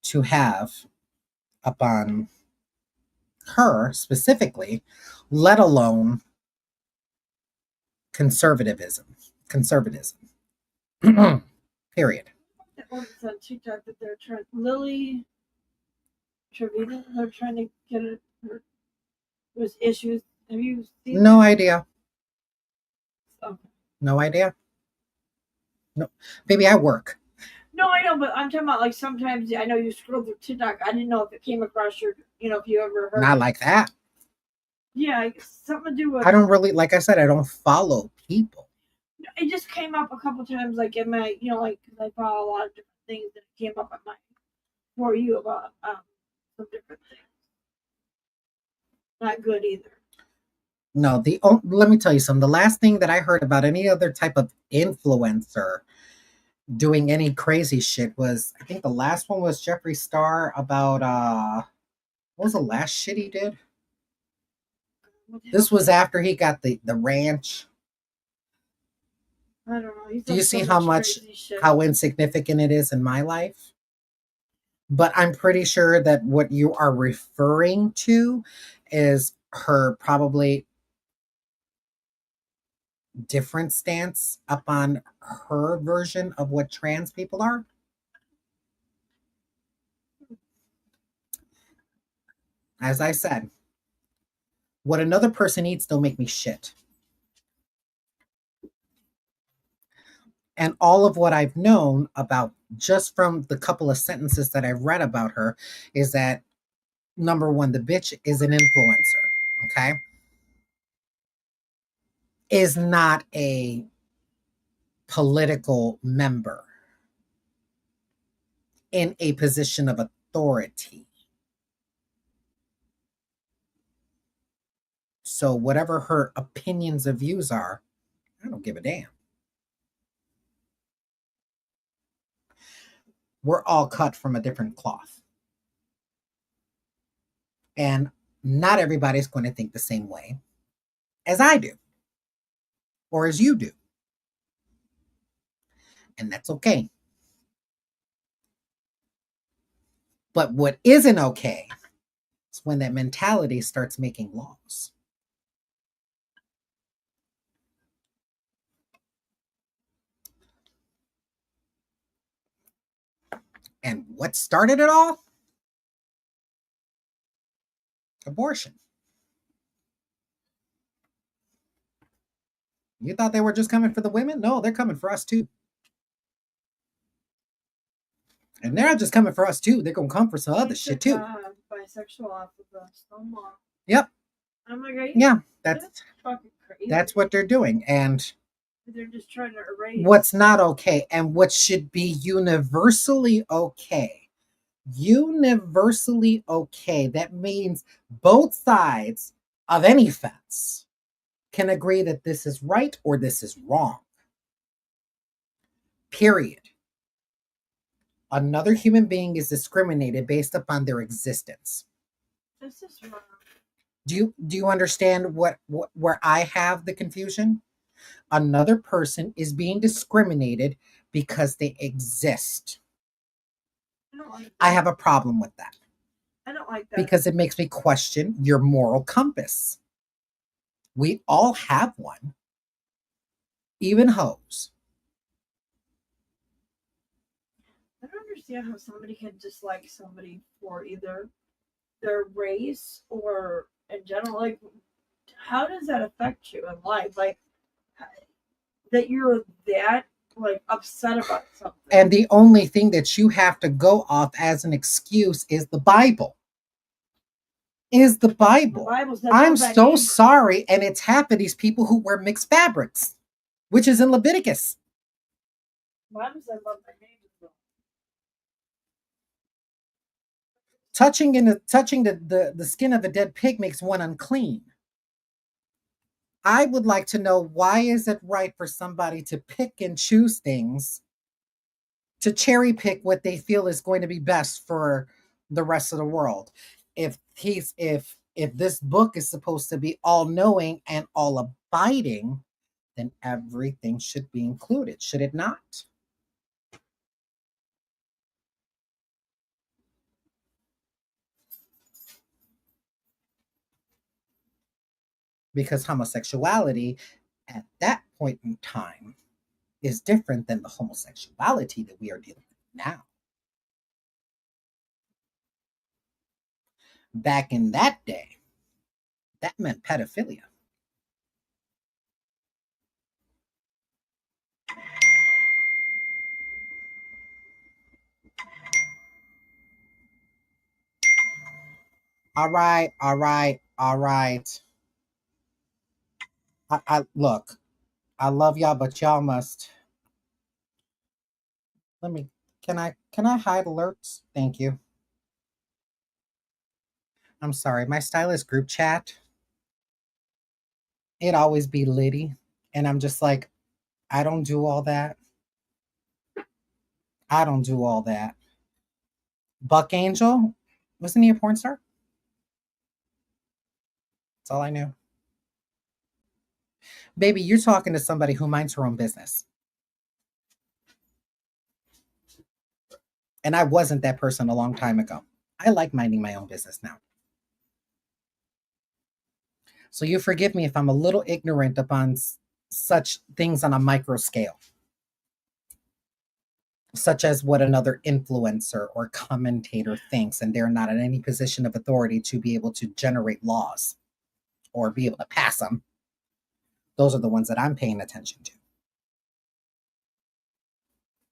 to have upon her specifically, let alone conservatism. Period. That one's on TikTok that they're trying. Lily Trevita. They're trying to get it. There's issues. Have you seen? No idea. Okay. No idea. No, baby, I work. No, I know, but I'm talking about like sometimes I know you scroll through TikTok. I didn't know if it came across your, if you ever heard. Not like that. Yeah, something to do with. I don't really, like I said, I don't follow people. It just came up a couple times, like in my, because I follow a lot of different things, and it came up at my for you about some different things. Not good either. No, let me tell you something. The last thing that I heard about any other type of influencer doing any crazy shit was, I think the last one was Jeffree Star about what was the last shit he did? This was after he got the ranch. I don't know. Do you see how insignificant it is in my life? But I'm pretty sure that what you are referring to is her probably different stance upon her version of what trans people are. As I said, what another person eats don't make me shit. And all of what I've known about, just from the couple of sentences that I've read about her, is that number one, the bitch is an influencer, okay? Is not a political member in a position of authority. So whatever her opinions or views are, I don't give a damn. We're all cut from a different cloth. And not everybody's going to think the same way as I do or as you do. And that's okay. But what isn't okay is when that mentality starts making laws. And what started it all? Abortion. You thought they were just coming for the women? No, they're coming for us too. And they're not just coming for us too. They're going to come for some other shit too. Bisexual off of the Stonewall. Yep. I'm like, yeah, that's fucking crazy. That's what they're doing. And they're just trying to erase what's not okay and what should be universally okay Universally okay. That means both sides of any fence can agree that this is right or this is wrong. Period. Another human being is discriminated based upon their existence. This is wrong. Do you understand what where I have the confusion? Another person is being discriminated because they exist. I don't like that. I have a problem with that I don't like that. because it makes me question your moral compass. We all have one, even hoes. I don't understand how somebody can dislike somebody for either their race or in general. Like, how does that affect you in life? Like, that you're that like upset about something. And the only thing that you have to go off as an excuse is the Bible. Is the The Bible. Bible says I'm that so name. sorry, and it's half of these people who wear mixed fabrics, which is in Leviticus. Bible says love thy neighbor. Touching the skin of a dead pig makes one unclean. I would like to know, why is it right for somebody to pick and choose things, to cherry pick what they feel is going to be best for the rest of the world? If this book is supposed to be all knowing and all abiding, then everything should be included, should it not? Because homosexuality at that point in time is different than the homosexuality that we are dealing with now. Back in that day, that meant pedophilia. All right, all right, all right. I look, I love y'all, but y'all must. Let me. Can I hide alerts? Thank you. I'm sorry. My stylist group chat, it always be litty, and I'm just like, I don't do all that. I don't do all that. Buck Angel, wasn't he a porn star? That's all I knew. Baby, you're talking to somebody who minds her own business. And I wasn't that person a long time ago. I like minding my own business now. So you forgive me if I'm a little ignorant upon such things on a micro scale, such as what another influencer or commentator thinks, and they're not in any position of authority to be able to generate laws or be able to pass them. Those are the ones that I'm paying attention to.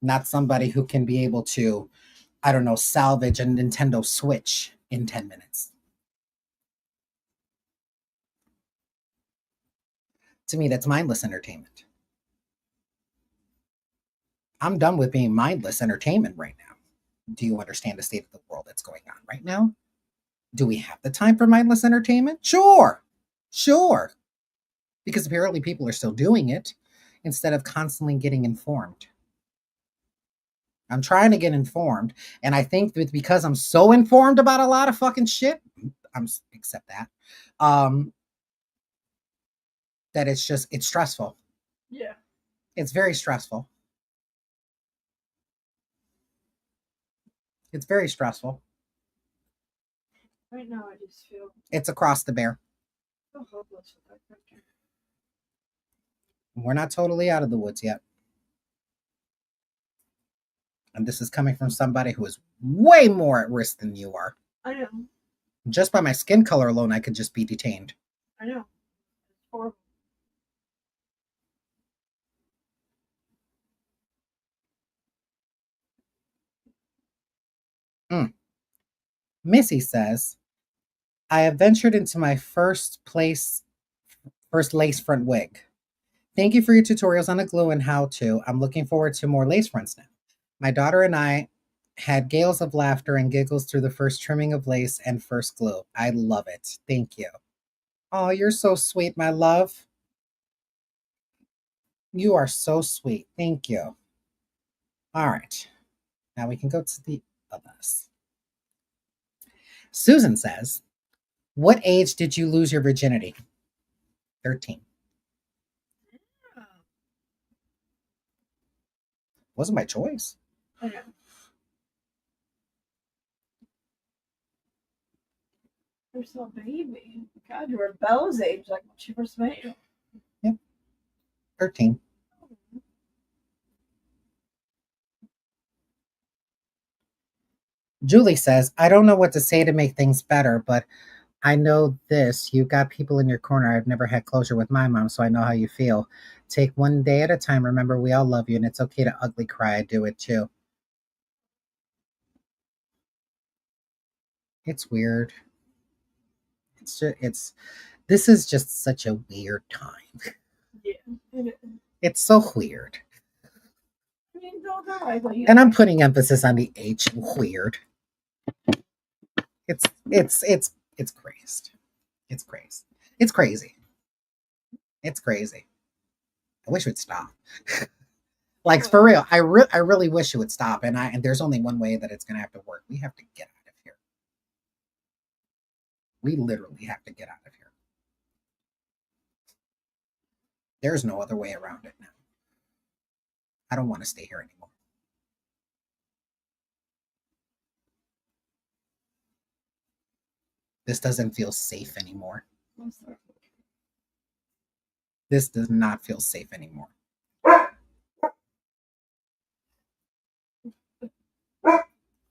Not somebody who can be able to, I don't know, salvage a Nintendo Switch in 10 minutes. To me, that's mindless entertainment. I'm done with being mindless entertainment right now. Do you understand the state of the world that's going on right now? Do we have the time for mindless entertainment? Sure. Sure. Because apparently people are still doing it instead of constantly getting informed. I'm trying to get informed, and I think that because I'm so informed about a lot of fucking shit, I'm except that, um, that it's stressful. Yeah. It's very stressful. It's very stressful. Right now, I just feel It's across the bear. so hopeless with that country. We're not totally out of the woods yet. And this is coming from somebody who is way more at risk than you are. I know. Just by my skin color alone, I could just be detained. I know. It's horrible. Missy says, I have ventured into my first lace front wig. Thank you for your tutorials on the glue and how to. I'm looking forward to more lace fronts now. My daughter and I Had gales of laughter and giggles through the first trimming of lace and first glue. I love it. Thank you. Oh, you're so sweet, my love. You are so sweet. Thank you. All right. Now we can go to the others. Susan says, what age did you lose your virginity? 13. Wasn't my choice. Okay. You're still a baby. God, you were Bella's age, like when she first met you. Yep. 13. Julie says, I don't know what to say to make things better, but I know this. You got people in your corner. I've never had closure with my mom, so I know how you feel. Take one day at a time. Remember, we all love you, and it's okay to ugly cry. I do it too. It's weird. This is just such a weird time. Yeah. It's so weird. I mean, don't know. I thought you. And I'm putting emphasis on the H, weird. It's crazy. It's crazy. It's crazy. It's crazy. I wish it would stop. Like for real, I really wish it would stop. And there's only one way that it's gonna have to work. We have to get out of here. We literally have to get out of here. There's no other way around it now. I don't want to stay here anymore. This doesn't feel safe anymore. This does not feel safe anymore.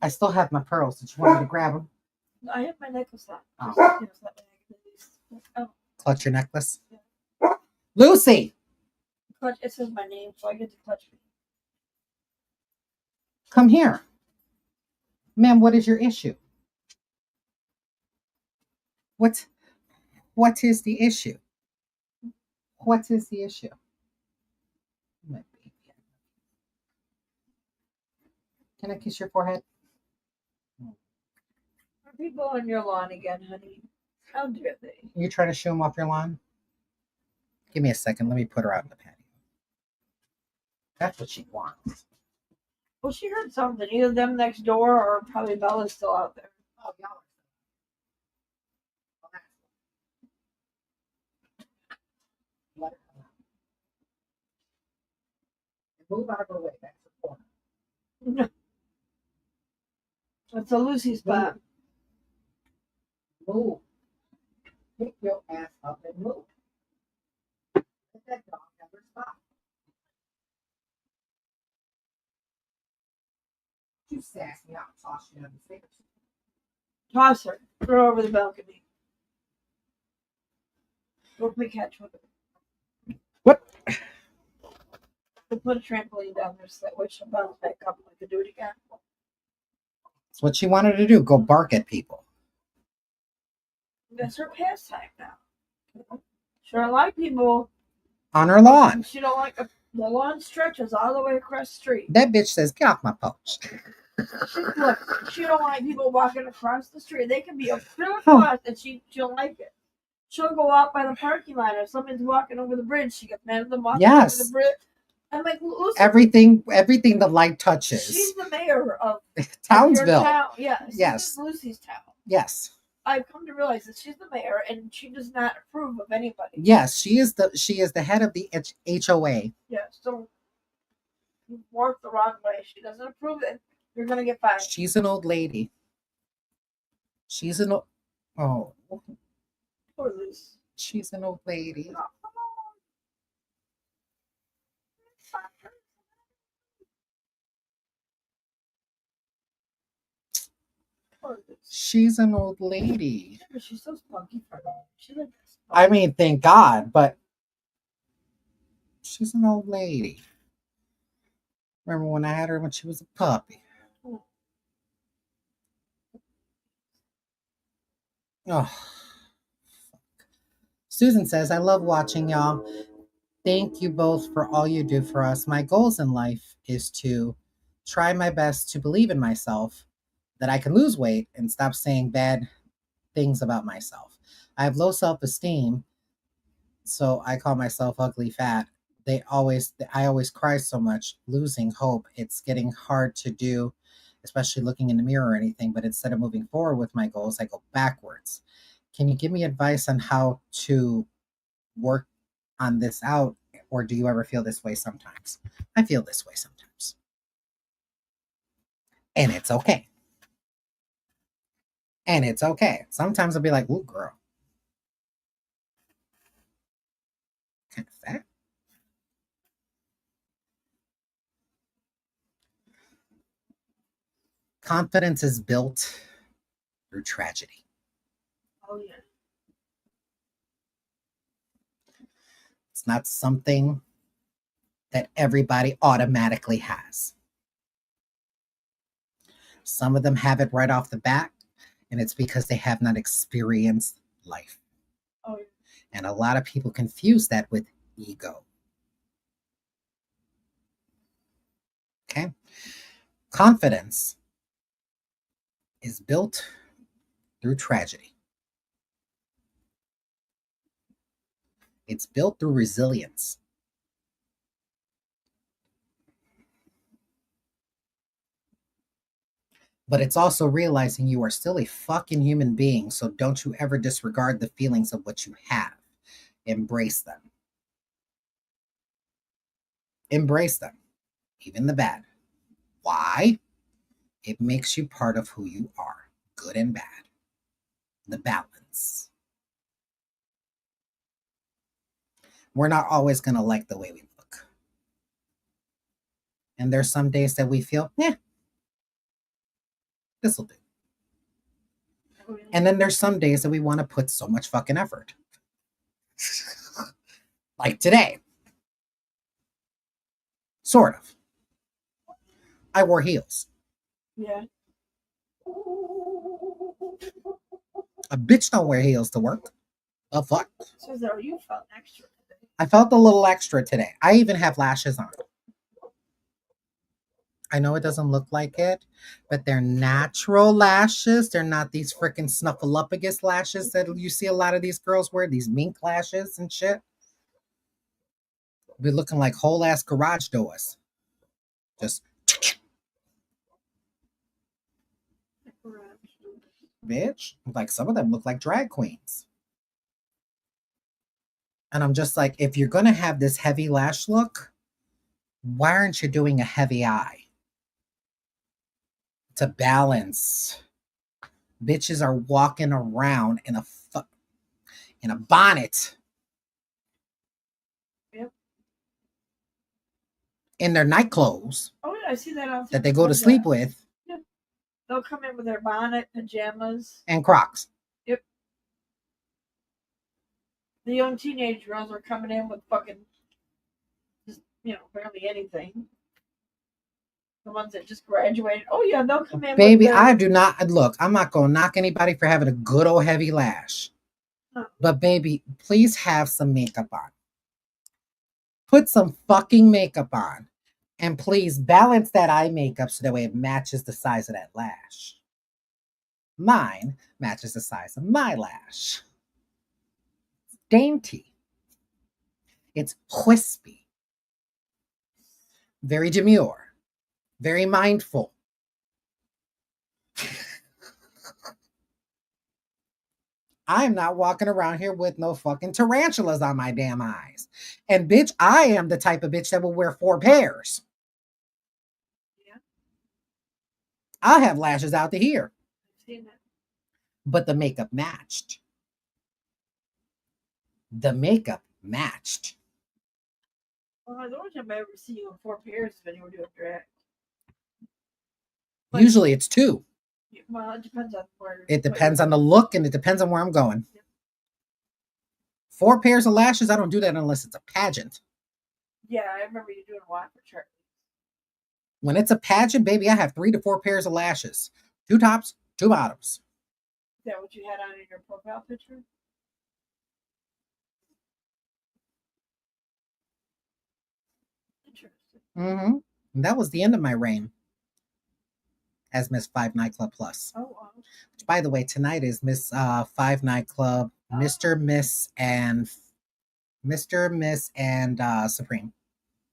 I still have my pearls. Did you want me to grab them? I have my necklace on. Oh. Oh. Clutch your necklace. Yeah. Lucy! Clutch. It says my name, so I get to clutch me. Come here. Ma'am, what is your issue? What is the issue? What is the issue? Can I kiss your forehead? Are people on your lawn again, honey? How dare they? You trying to shoo them off your lawn? Give me a second. Let me put her out in the patio. That's what she wants. Well, she heard something. Either them next door or probably Bella's still out there. Oh, y'all. Let her come out. Move out of her way. That's the corner. It's a Lucy spot. Move. Pick your ass up and move. Let that dog have her spot. You sass me out and toss you down the stairs. Toss her. Throw her over the balcony. Go play catch with her. What? We'll put a trampoline down there so that way she'll bounce back up and we can do it again. That's what she wanted to do. Go bark at people. That's her pastime now. She don't like people On her lawn. She don't like the lawn stretches all the way across the street. That bitch says, get off my porch. Look, she don't like people walking across the street. They can be a real across and she'll like it. She'll go out by the parking lot if someone's walking over the bridge. She gets mad at them walking over the bridge. I'm like, Lucy, everything the light touches. She's the mayor of Townsville. Town. Yeah, yes. Lucy's town. Yes. I've come to realize that she's the mayor and she does not approve of anybody. Yes, she is the head of the HOA. Yes, so you work the wrong way. She doesn't approve it. You're gonna get fired. She's an old lady. She's an old Poor Lucy. She's an old lady. She's an old lady. Yeah, but she's so spunky for her. She's like this. I mean, thank God, but she's an old lady. Remember when I had her when she was a puppy? Oh. Susan says, I love watching y'all. Thank you both for all you do for us. My goals in life is to try my best to believe in myself that I can lose weight and stop saying bad things about myself. I have low self-esteem, so I call myself ugly fat. I always cry so much, losing hope. It's getting hard to do, especially looking in the mirror or anything, but instead of moving forward with my goals, I go backwards. Can you give me advice on how to work on this out, or do you ever feel this way sometimes? I feel this way sometimes. And it's okay. And it's okay. Sometimes I'll be like, ooh, girl, kind of fat. Confidence is built through tragedy. Oh yeah. It's not something that everybody automatically has. Some of them have it right off the bat, and it's because they have not experienced life. Oh yeah. And a lot of people confuse that with ego. Okay? Confidence is built through tragedy. It's built through resilience. But it's also realizing you are still a fucking human being, so don't you ever disregard the feelings of what you have. Embrace them. Embrace them, even the bad. Why? It makes you part of who you are, good and bad. The balance. We're not always going to like the way we look. And there's some days that we feel, this will do. Oh, yeah. And then there's some days that we want to put so much fucking effort. Like today. Sort of. I wore heels. Yeah. A bitch don't wear heels to work. The fuck? So is that you felt extra today? I felt a little extra today. I even have lashes on. I know it doesn't look like it, but they're natural lashes. They're not these freaking snuffleupagus lashes that you see a lot of these girls wear, these mink lashes and shit. Be looking like whole ass garage doors. Just bitch. Like some of them look like drag queens. And I'm just like, if you're gonna have this heavy lash look, why aren't you doing a heavy eye? To balance. Bitches are walking around in a bonnet. Yep. In their night clothes Oh yeah, I see that on that they go to sleep with. Yeah. They'll come in with their bonnet, pajamas, and Crocs. Yep. The young teenage girls are coming in with fucking just barely anything. The ones that just graduated. Oh yeah, they'll come in. Baby, with I do not look. I'm not gonna knock anybody for having a good old heavy lash. No. But baby, please have some makeup on. Put some fucking makeup on. And please balance that eye makeup so that way it matches the size of that lash. Mine matches the size of my lash. Dainty. It's wispy. Very demure. Very mindful. I'm not walking around here with no fucking tarantulas on my damn eyes. And bitch, I am the type of bitch that will wear 4 pairs. Yeah. I'll have lashes out to here. I've seen that. But the makeup matched. The makeup matched. Well, the only time I ever see you in 4 pairs is when you were doing drag. Usually it's 2. Well, it depends on where. It depends on the look and it depends on where I'm going. Yep. 4 pairs of lashes, I don't do that unless it's a pageant. Yeah, I remember you doing a lot for church. When it's a pageant, baby, I have 3 to 4 pairs of lashes. 2 tops, 2 bottoms. Is that what you had on in your profile picture? Interesting. Mm-hmm. And that was the end of my reign. as Miss 5 Nightclub Plus. Oh, wow. Which, by the way, tonight is Miss 5 Nightclub, Mr. Miss and Supreme.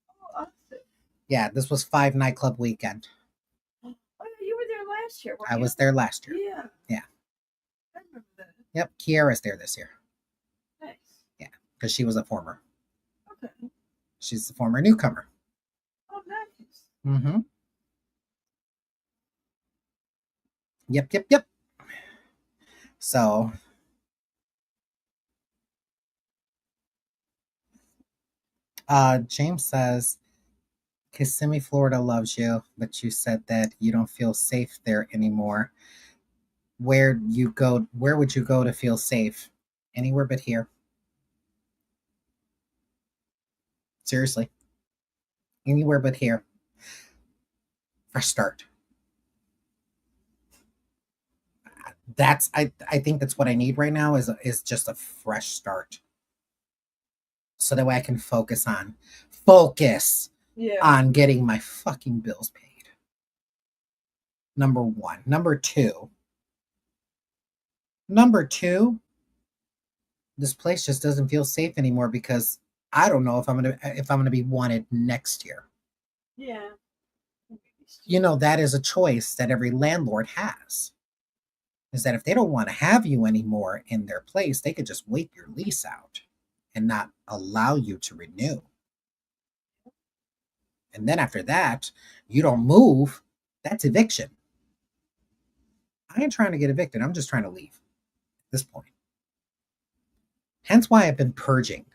Oh, awesome. Yeah, this was 5 Nightclub weekend. Oh, yeah, you were there last year, weren't I you? was there last year. Yeah. Yeah. I remember that. Yep, Kiara's there this year. Nice. Yeah, because she was a former. Okay. She's a former newcomer. Oh, nice. Mm-hmm. Yep. So, James says, Kissimmee, Florida loves you, but you said that you don't feel safe there anymore. Where would you go to feel safe? Anywhere but here. Seriously. Anywhere but here. Fresh start. I think that's what I need right now is just a fresh start. So that way I can focus on getting my fucking bills paid. Number one. Number two, this place just doesn't feel safe anymore because I don't know if I'm gonna be wanted next year. Yeah. You know, that is a choice that every landlord has. Is that if they don't want to have you anymore in their place, they could just wait your lease out and not allow you to renew. And then after that, you don't move, that's eviction. I ain't trying to get evicted. I'm just trying to leave at this point. Hence why I've been purging.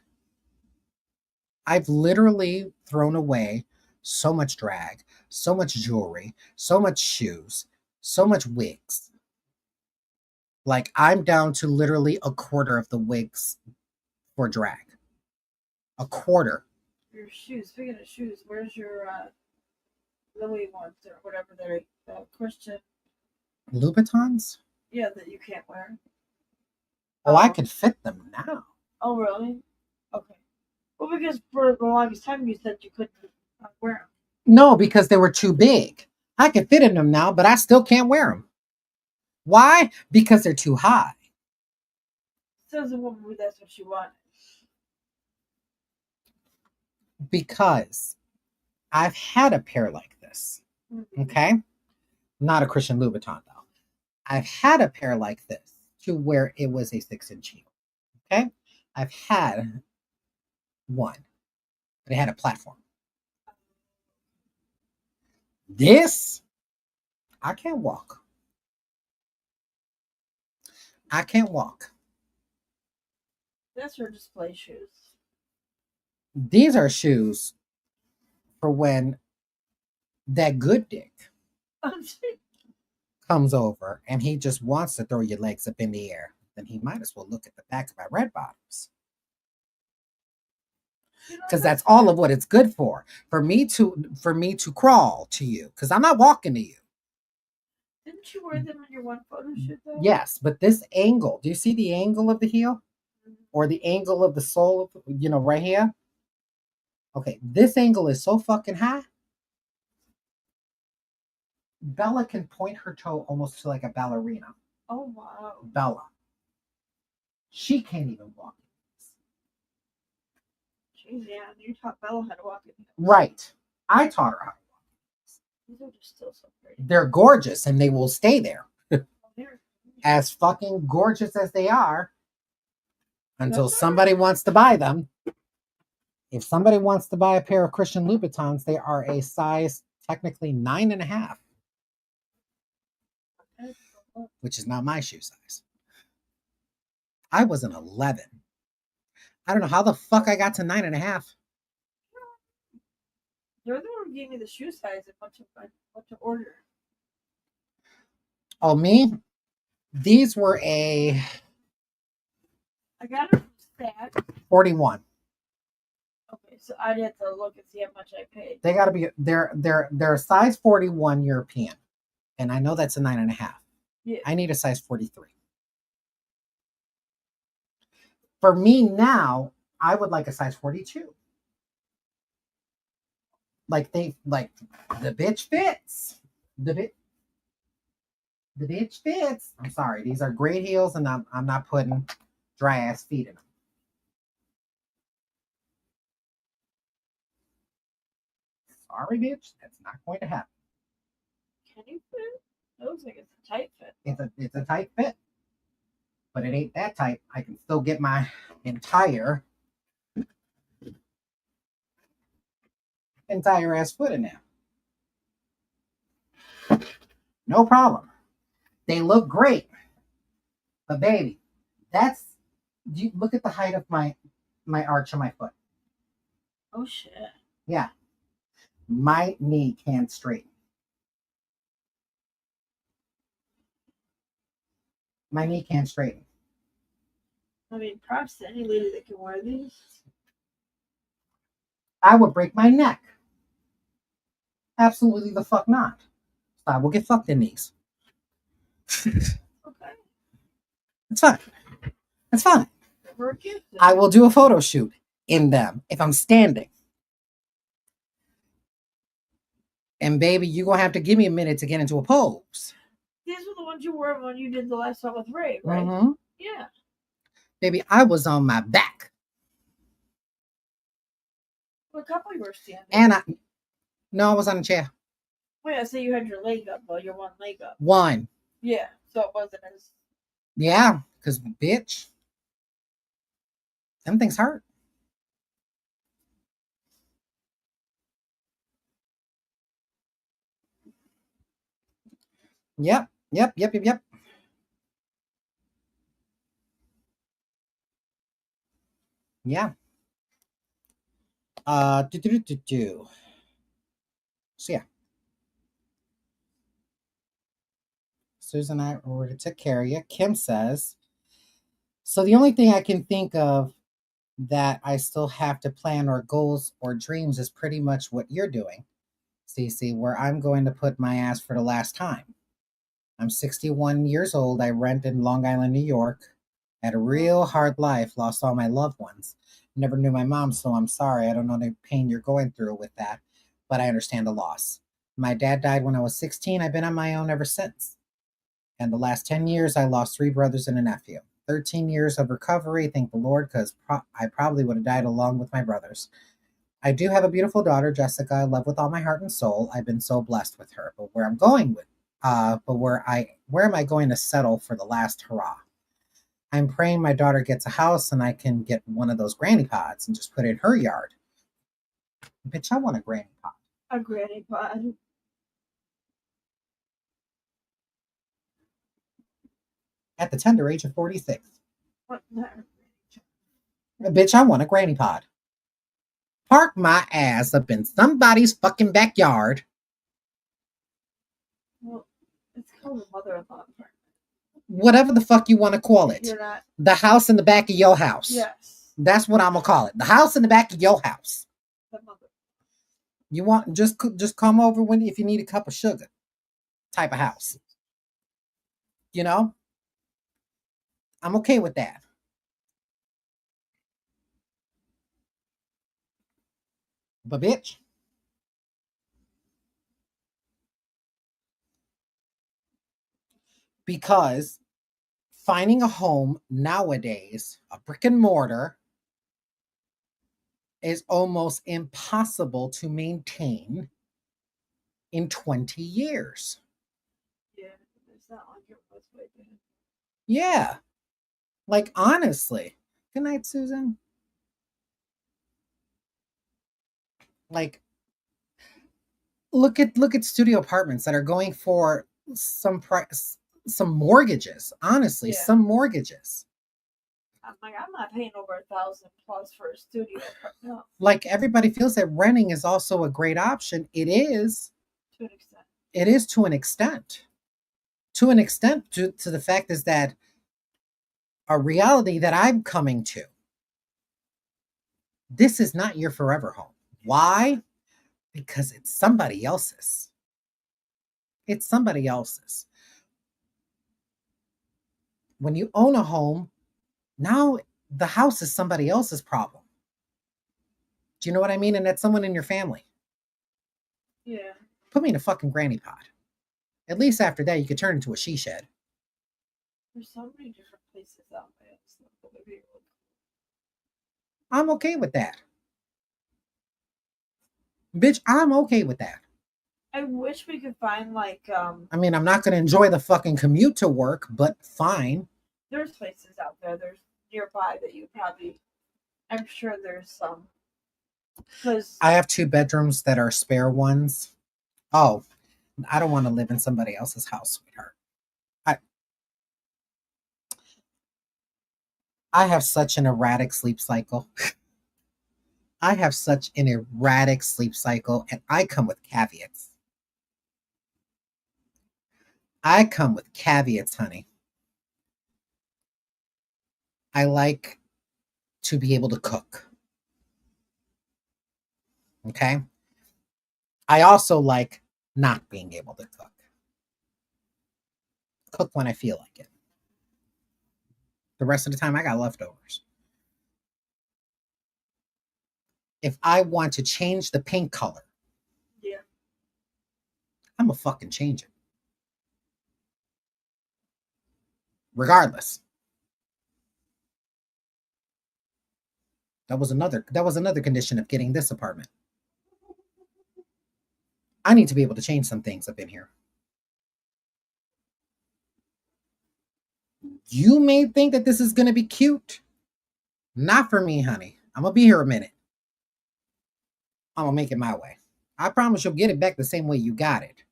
I've literally thrown away so much drag, so much jewelry, so much shoes, so much wigs. Like, I'm down to literally a quarter of the wigs for drag. A quarter. Your shoes. Speaking of shoes, where's your Louis ones or whatever they're Christian? Louboutins? Yeah, that you can't wear. Oh, I could fit them now. Oh, really? Okay. Well, because for the longest time you said you couldn't wear them. No, because they were too big. I can fit in them now, but I still can't wear them. Why? Because they're too high. Says a woman who that's what she wanted. Because I've had a pair like this. Okay? Not a Christian Louboutin, though. I've had a pair like this to where it was a 6-inch heel. Okay? I've had one, but it had a platform. This, I can't walk. I can't walk. That's her display shoes. These are shoes for when that good dick comes over and he just wants to throw your legs up in the air. Then he might as well look at the back of my red bottoms. Because that's all of what it's good for. For me to crawl to you. Because I'm not walking to you. Didn't you wear them in your one photo shoot though? Yes, but this angle, do you see the angle of the heel? Or the angle of the sole, right here? Okay, this angle is so fucking high. Bella can point her toe almost to like a ballerina. Oh, wow. Bella. She can't even walk. Jeez, yeah, you taught Bella how to walk in heels. Right. I taught her how to walk. These are just still so pretty. They're gorgeous and they will stay there. They're As fucking gorgeous as they are until somebody wants to buy them. If somebody wants to buy a pair of Christian Louboutins, they are a size technically 9.5, which is not my shoe size. I was an 11. I don't know how the fuck I got to 9.5. You're the one who gave me the shoe size and what to order. Oh, me? These were a I got it from Stack. 41. Okay, so I'd have to look and see how much I paid. They gotta be they're a size 41 European. And I know that's a 9.5. Yeah. I need a size 43. For me now, I would like a size 42. Like the bitch fits. The bitch fits. I'm sorry. These are great heels, and I'm not putting dry ass feet in them. Sorry, bitch. That's not going to happen. Can you fit? It looks like it's a tight fit. It's a tight fit, but it ain't that tight. I can still get my entire ass foot in there. No problem. They look great, but baby, that's you look at the height of my arch of my foot. Oh shit. Yeah, my knee can't straighten. My knee can't straighten. I mean, props to any lady that can wear these. I would break my neck. Absolutely the fuck not. I will get fucked in these. Okay. It's fine. It's fine. I will do a photo shoot in them if I'm standing. And baby, you're going to have to give me a minute to get into a pose. These were the ones you wore when you did the last one with Ray, right? Mm-hmm. Yeah. Baby, I was on my back. What couple you were standing? And I was on a chair. Wait, I say you had your leg up, though. Your one leg up. One. Yeah, so it wasn't as... Yeah, because, bitch, them things hurt. Yep. Yeah. So yeah. Susan and I already took care of you. Kim says, so the only thing I can think of that I still have to plan or goals or dreams is pretty much what you're doing, CeeCee, where I'm going to put my ass for the last time. I'm 61 years old. I rent in Long Island, New York. Had a real hard life, lost all my loved ones. Never knew my mom, so I'm sorry. I don't know the pain you're going through with that, but I understand the loss. My dad died when I was 16. I've been on my own ever since. And the last 10 years, I lost 3 brothers and a nephew. 13 years of recovery, thank the Lord, because I probably would have died along with my brothers. I do have a beautiful daughter, Jessica. I love with all my heart and soul. I've been so blessed with her. But where am I going to settle for the last hurrah? I'm praying my daughter gets a house and I can get one of those granny pods and just put it in her yard. Bitch, I want a granny pod. A granny pod. At the tender age of 46. What? Bitch, I want a granny pod. Park my ass up in somebody's fucking backyard. Well, it's called a mother-in-law apartment. Whatever the fuck you want to call it. You're not... The house in the back of your house. Yes. That's what I'm gonna call it. The house in the back of your house. The mother. You want just come over if you need a cup of sugar. Type of house. You know? I'm okay with that. But bitch. Because finding a home nowadays, a brick and mortar, is almost impossible to maintain in 20 years. Yeah, it's not like it was way back. Yeah. Like, honestly. Good night, Susan. Like, look at studio apartments that are going for some mortgages. Honestly, Yeah. some mortgages. I'm like, I'm not paying over $1,000 plus for a studio. No. Like, everybody feels that renting is also a great option. It is. To an extent. It is to an extent. To an extent, to the fact is that a reality that I'm coming to. This is not your forever home. Why? Because it's somebody else's. It's somebody else's. When you own a home, now the house is somebody else's problem. Do you know what I mean? And that's someone in your family. Yeah. Put me in a fucking granny pod. At least after that, you could turn into a she shed. There's so many different places out there. So maybe I'm okay with that. Bitch, I'm okay with that. I wish we could find like I mean, I'm not going to enjoy the fucking commute to work, but fine. there's places out there. There's nearby that you probably. I'm sure there's some. Because I have 2 bedrooms that are spare ones. Oh, I don't want to live in somebody else's house, sweetheart. I have such an erratic sleep cycle. I have such an erratic sleep cycle, and I come with caveats. I come with caveats, honey. I like to be able to cook. Okay. I also like not being able to cook. Cook when I feel like it. The rest of the time, I got leftovers. If I want to change the paint color, yeah, I'm gonna fucking change it. Regardless. That was another condition of getting this apartment. I need to be able to change some things up in here. You may think that this is gonna be cute. Not for me, honey. I'm gonna be here a minute. I'm gonna make it my way. I promise you'll get it back the same way you got it.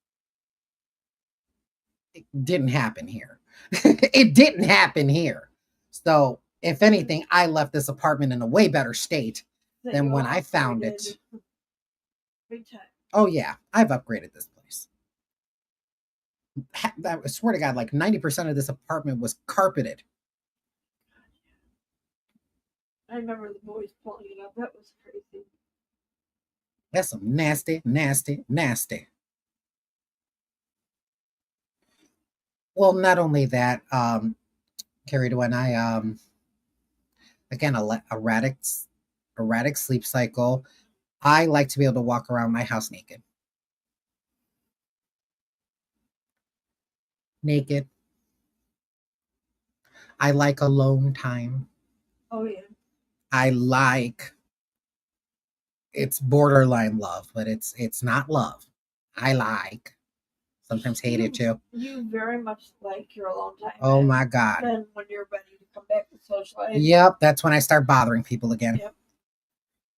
It didn't happen here. It didn't happen here. So, if anything, I left this apartment in a way better state that than you when all I found upgraded it. Big time. Oh, yeah, I've upgraded this place. I swear to God, like 90% of this apartment was carpeted. I remember the boys pulling it up. That was crazy. That's some nasty, nasty, nasty. Well, not only that, Carrie, when I again erratic sleep cycle. I like to be able to walk around my house naked. Naked. I like alone time. Oh yeah. I like it's borderline love, but it's not love. I like sometimes hate it too. You very much like your alone time. Oh my God. Then when you're ready to come back to socialize. Yep, that's when I start bothering people again. Yep.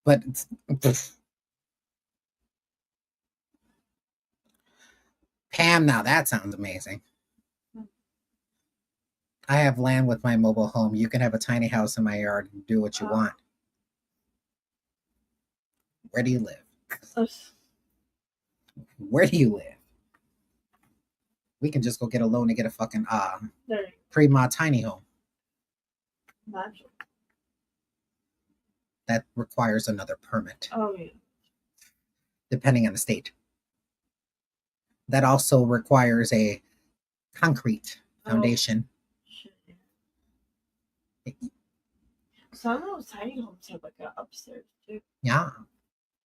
But Pam, now that sounds amazing. I have land with my mobile home. You can have a tiny house in my yard and do what you want. Where do you live? Where do you live? We can just go get a loan to get a fucking pre-mod tiny home. Imagine. That requires another permit. Oh yeah. Depending on the state. That also requires a concrete foundation. Shit, yeah. Some of those tiny homes have like an upstairs too. Yeah.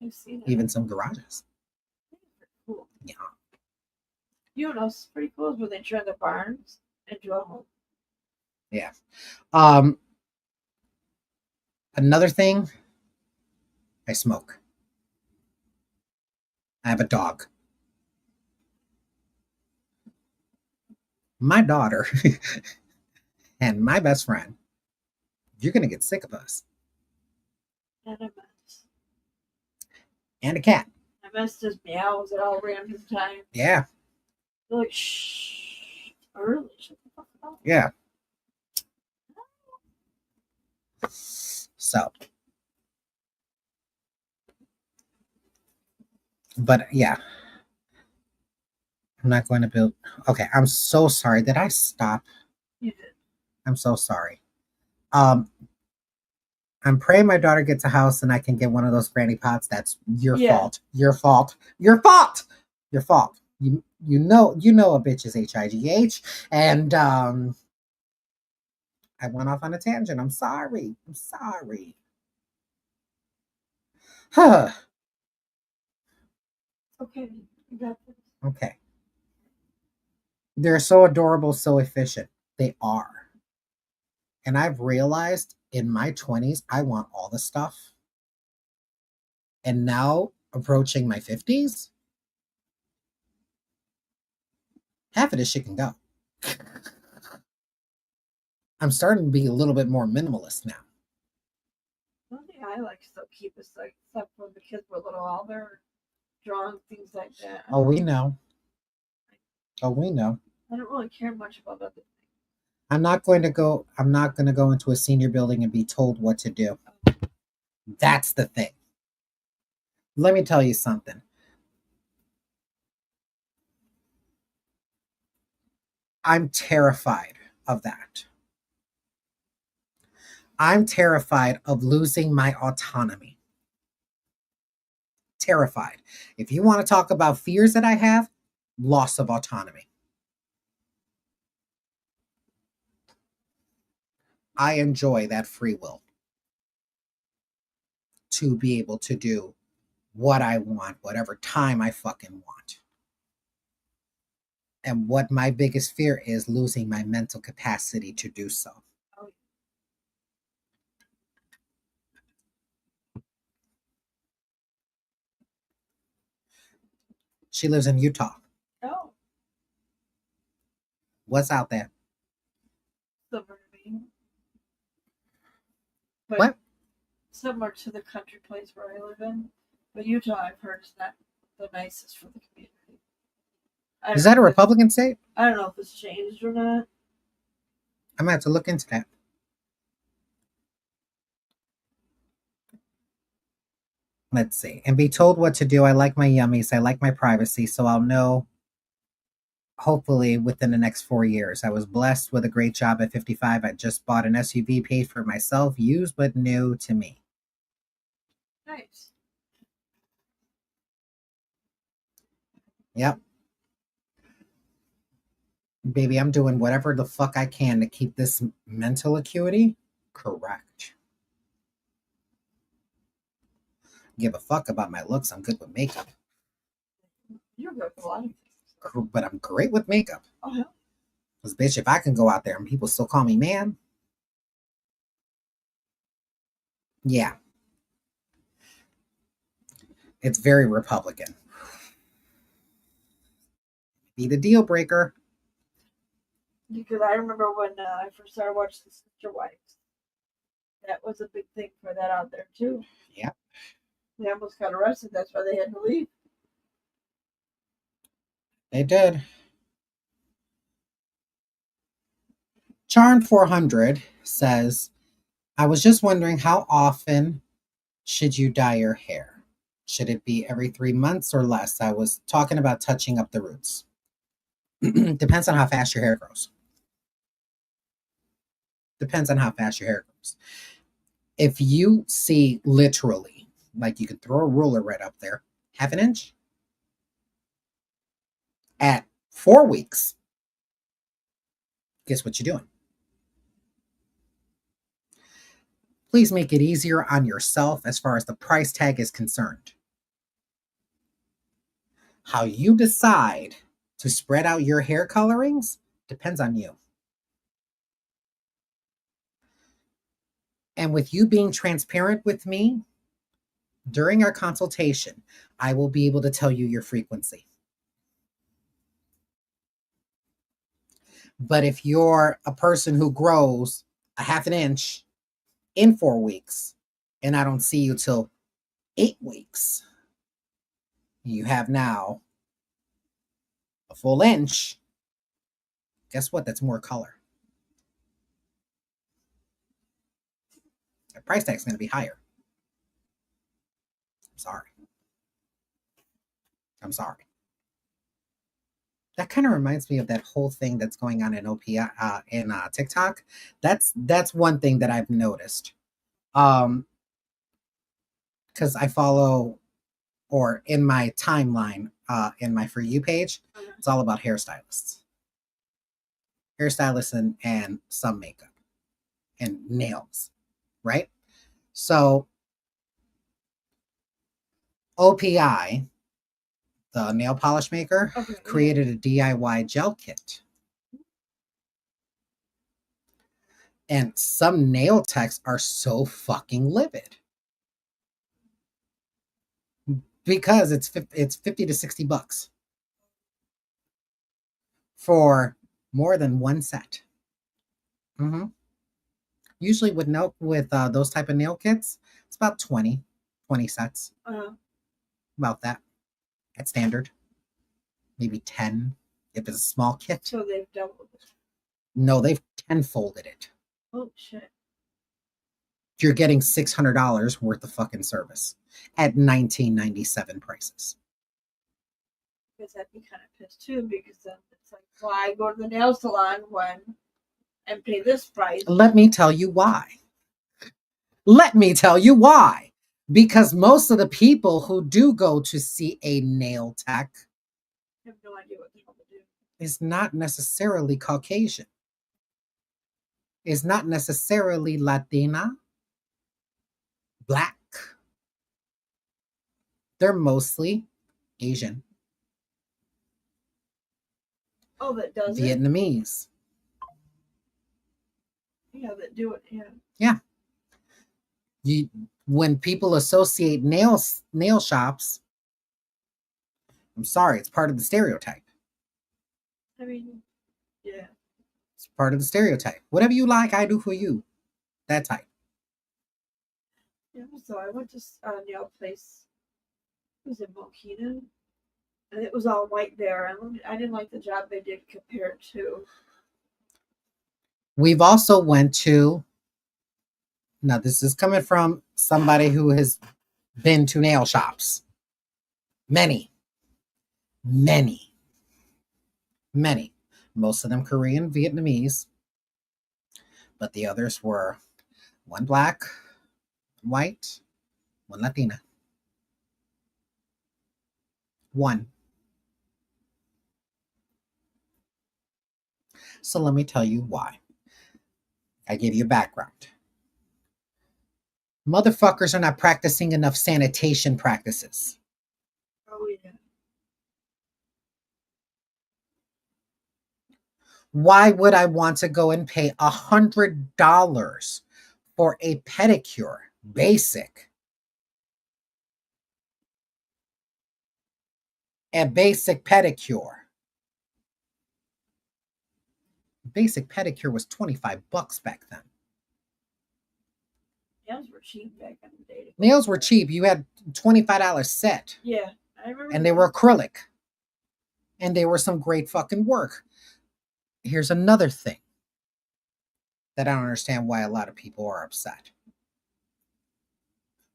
I've seen it. Even some garages. Cool. Yeah. You know, it's pretty cool is when they turn the barns into a home. Yeah. Another thing, I smoke. I have a dog. My daughter and my best friend, you're going to get sick of us. And a mess. And a cat. A mess just meows at all random times. Yeah. They're like, shh, early. Shut the fuck up. Yeah. So. But yeah. I'm not going to build. Okay, I'm so sorry. Did I stop? You did. I'm so sorry. I'm praying my daughter gets a house and I can get one of those granny pots. That's your fault. Your fault. Your fault. Your fault. You know a bitch is HIGH. And I went off on a tangent. I'm sorry. I'm sorry. Okay, you got this. Okay. They're so adorable, so efficient. They are. And I've realized in my 20s, I want all the stuff. And now, approaching my 50s, half of this shit can go. I'm starting to be a little bit more minimalist now. One thing I like to still keep is like stuff when the kids were little, all their drawing, things like that. Oh, we know. Oh, we know. I don't really care much about other things. I'm not going to go into a senior building and be told what to do. That's the thing. Let me tell you something. I'm terrified of that. I'm terrified of losing my autonomy. Terrified. If you want to talk about fears that I have, loss of autonomy. I enjoy that free will to be able to do what I want, whatever time I fucking want. And what my biggest fear is losing my mental capacity to do so. Oh, She lives in Utah. oh, What's out there? suburban. But What? similar to the country place where I live in. But Utah, I've heard, is not the nicest for the community. I Is don't that a know if it's- Republican state? I don't know if it's changed or not. I'm gonna have to look into that. Let's see. And be told what to do. I like my yummies. I like my privacy. So I'll know hopefully within the next 4 years. I was blessed with a great job at 55. I just bought an SUV, paid for myself, used but new to me. Nice. Yep. Baby, I'm doing whatever the fuck I can to keep this mental acuity correct. Give a fuck about my looks. I'm good with makeup. You're good with a lot of things. But I'm great with makeup. Oh, yeah. Because, bitch, if I can go out there and people still call me man, yeah. It's very Republican. Be the deal breaker. Because I remember when I first started watching the Sister Wives. That was a big thing for that out there, too. Yeah. They almost got arrested. That's why they had to leave. They did. Charm 400 says, I was just wondering how often should you dye your hair? Should it be every 3 months or less? I was talking about touching up the roots. Depends on how fast your hair grows. Depends on how fast your hair grows. If you see literally, like you could throw a ruler right up there, half an inch at 4 weeks, guess what you're doing? Please make it easier on yourself as far as the price tag is concerned. How you decide to spread out your hair colorings depends on you. And with you being transparent with me during our consultation, I will be able to tell you your frequency. But if you're a person who grows a half an inch in 4 weeks and I don't see you till 8 weeks, you have now a full inch. Guess what? That's more color. The price tag's going to be higher. I'm sorry. I'm sorry. That kind of reminds me of that whole thing that's going on in TikTok. That's one thing that I've noticed. Because I follow, or in my timeline, in my For You page, it's all about hairstylists. Hairstylists and some makeup and nails, right? So OPI, the nail polish maker, Okay. created a DIY gel kit And some nail techs are so fucking livid because it's 50 to 60 bucks for more than one set. Hmm. Usually with those type of nail kits, it's about 20 sets, about that at standard. Maybe 10 if it's a small kit. So they've doubled it. No, they've tenfolded it. Oh shit. You're getting $600 worth of fucking service at $19.97 prices. Because I'd be kind of pissed too, because then it's like, why go to the nail salon and pay this price? Let me tell you why. Let me tell you why. Because most of the people who do go to see a nail tech I have no idea what they're going to do. is not necessarily Caucasian. Is not necessarily Latina, Black. They're mostly Asian, Oh, that does it? Vietnamese. Yeah, that do it. Yeah. Yeah. When people associate nail shops, I'm sorry, it's part of the stereotype. I mean, yeah. It's part of the stereotype. Whatever you like, I do for you. That type. Yeah. So I went to a nail place. It was in Milwaukee, and it was all white there. And I didn't like the job they did compared to. We've also went to, now this is coming from somebody who has been to nail shops. Many. Most of them Korean, Vietnamese. But the others were one Black, white, one Latina. One. So let me tell you why. I gave you a background. Motherfuckers are not practicing enough sanitation practices. Oh yeah. Why would I want to go and pay $100 for a pedicure? Basic. A basic pedicure. Basic pedicure was 25 bucks back then. Nails were cheap back in the day. Nails were cheap. You had $25 set. Yeah, I remember. And they were acrylic. And they were some great fucking work. Here's another thing that I don't understand why a lot of people are upset.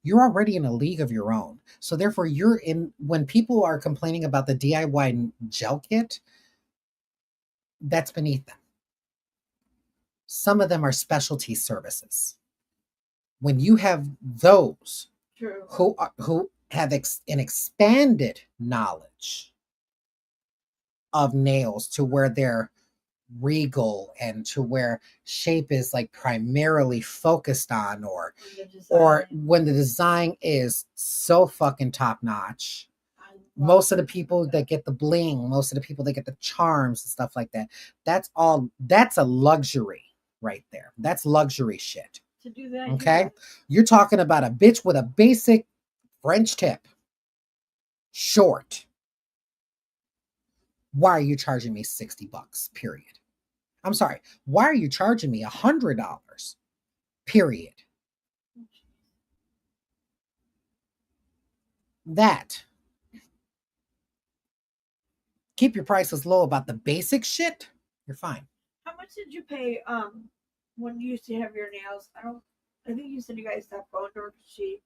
You're already in a league of your own. So therefore when people are complaining about the DIY gel kit, that's beneath them. Some of them are specialty services. When you have those True. who have an expanded knowledge of nails to where they're regal and to where shape is like primarily focused on, or when the design is so fucking top notch. Most of the people that get the bling, most of the people that get the charms and stuff like that, that's a luxury right there. That's luxury shit. To do that. Okay? You're talking about a bitch with a basic French tip. Short. Why are you charging me 60 bucks? Period. I'm sorry. Why are you charging me $100? Period. That. Keep your prices low about the basic shit. You're fine. How much did you pay when you used to have your nails? I think you said you guys stopped going to her. She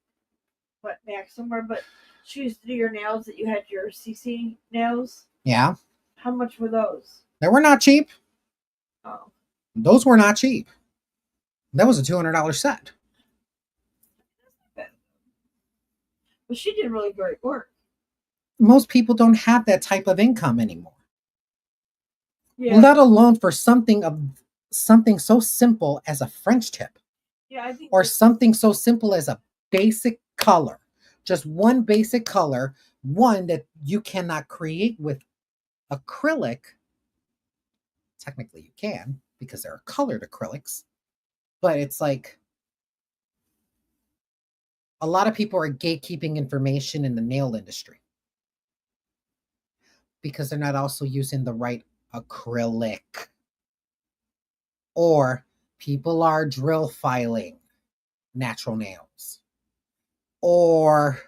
went back somewhere, but she used to do your nails that you had your CeeCee nails. Yeah. How much were those? They were not cheap. Oh. Those were not cheap. That was a $200 set. But she did really great work. Most people don't have that type of income anymore. Yeah. Let alone for something so simple as a French tip. Yeah, I think. Or something so simple as a basic color. Just one basic color, one that you cannot create with acrylic. Technically you can, because there are colored acrylics. But it's like a lot of people are gatekeeping information in the nail industry because they're not also using the right acrylic. Or people are drill filing natural nails. Or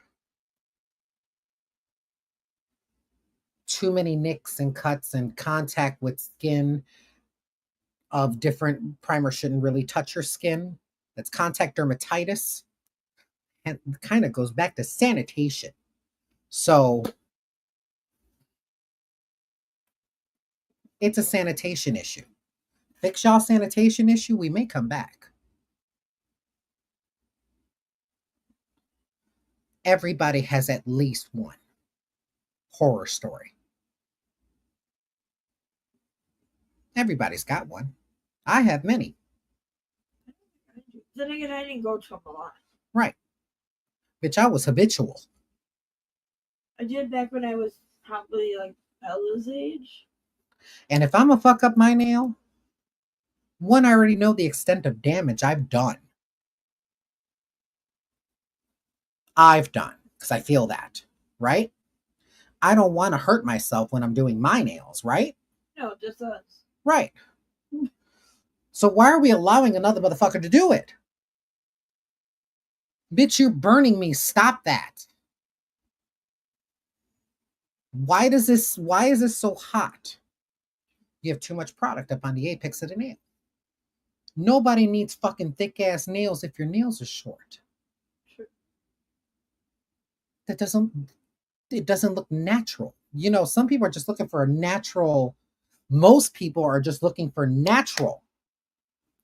too many nicks and cuts and contact with skin of different primer shouldn't really touch your skin. That's contact dermatitis. And kind of goes back to sanitation. So it's a sanitation issue. Fix y'all sanitation issue, we may come back. Everybody has at least one horror story. Everybody's got one. I have many. Then again, I didn't go to them a lot. Right. Bitch, I was habitual. I did back when I was probably like Bella's age. And if I'm a fuck up my nail, one, I already know the extent of damage I've done. Because I feel that, right? I don't want to hurt myself when I'm doing my nails, right? No, just us. Right. So why are we allowing another motherfucker to do it? Bitch, you're burning me. Stop that. Why is this so hot? You have too much product up on the apex of the nail. Nobody needs fucking thick ass nails if your nails are short. Sure. It doesn't look natural. You know, some people are just looking for a natural. Most people are just looking for natural.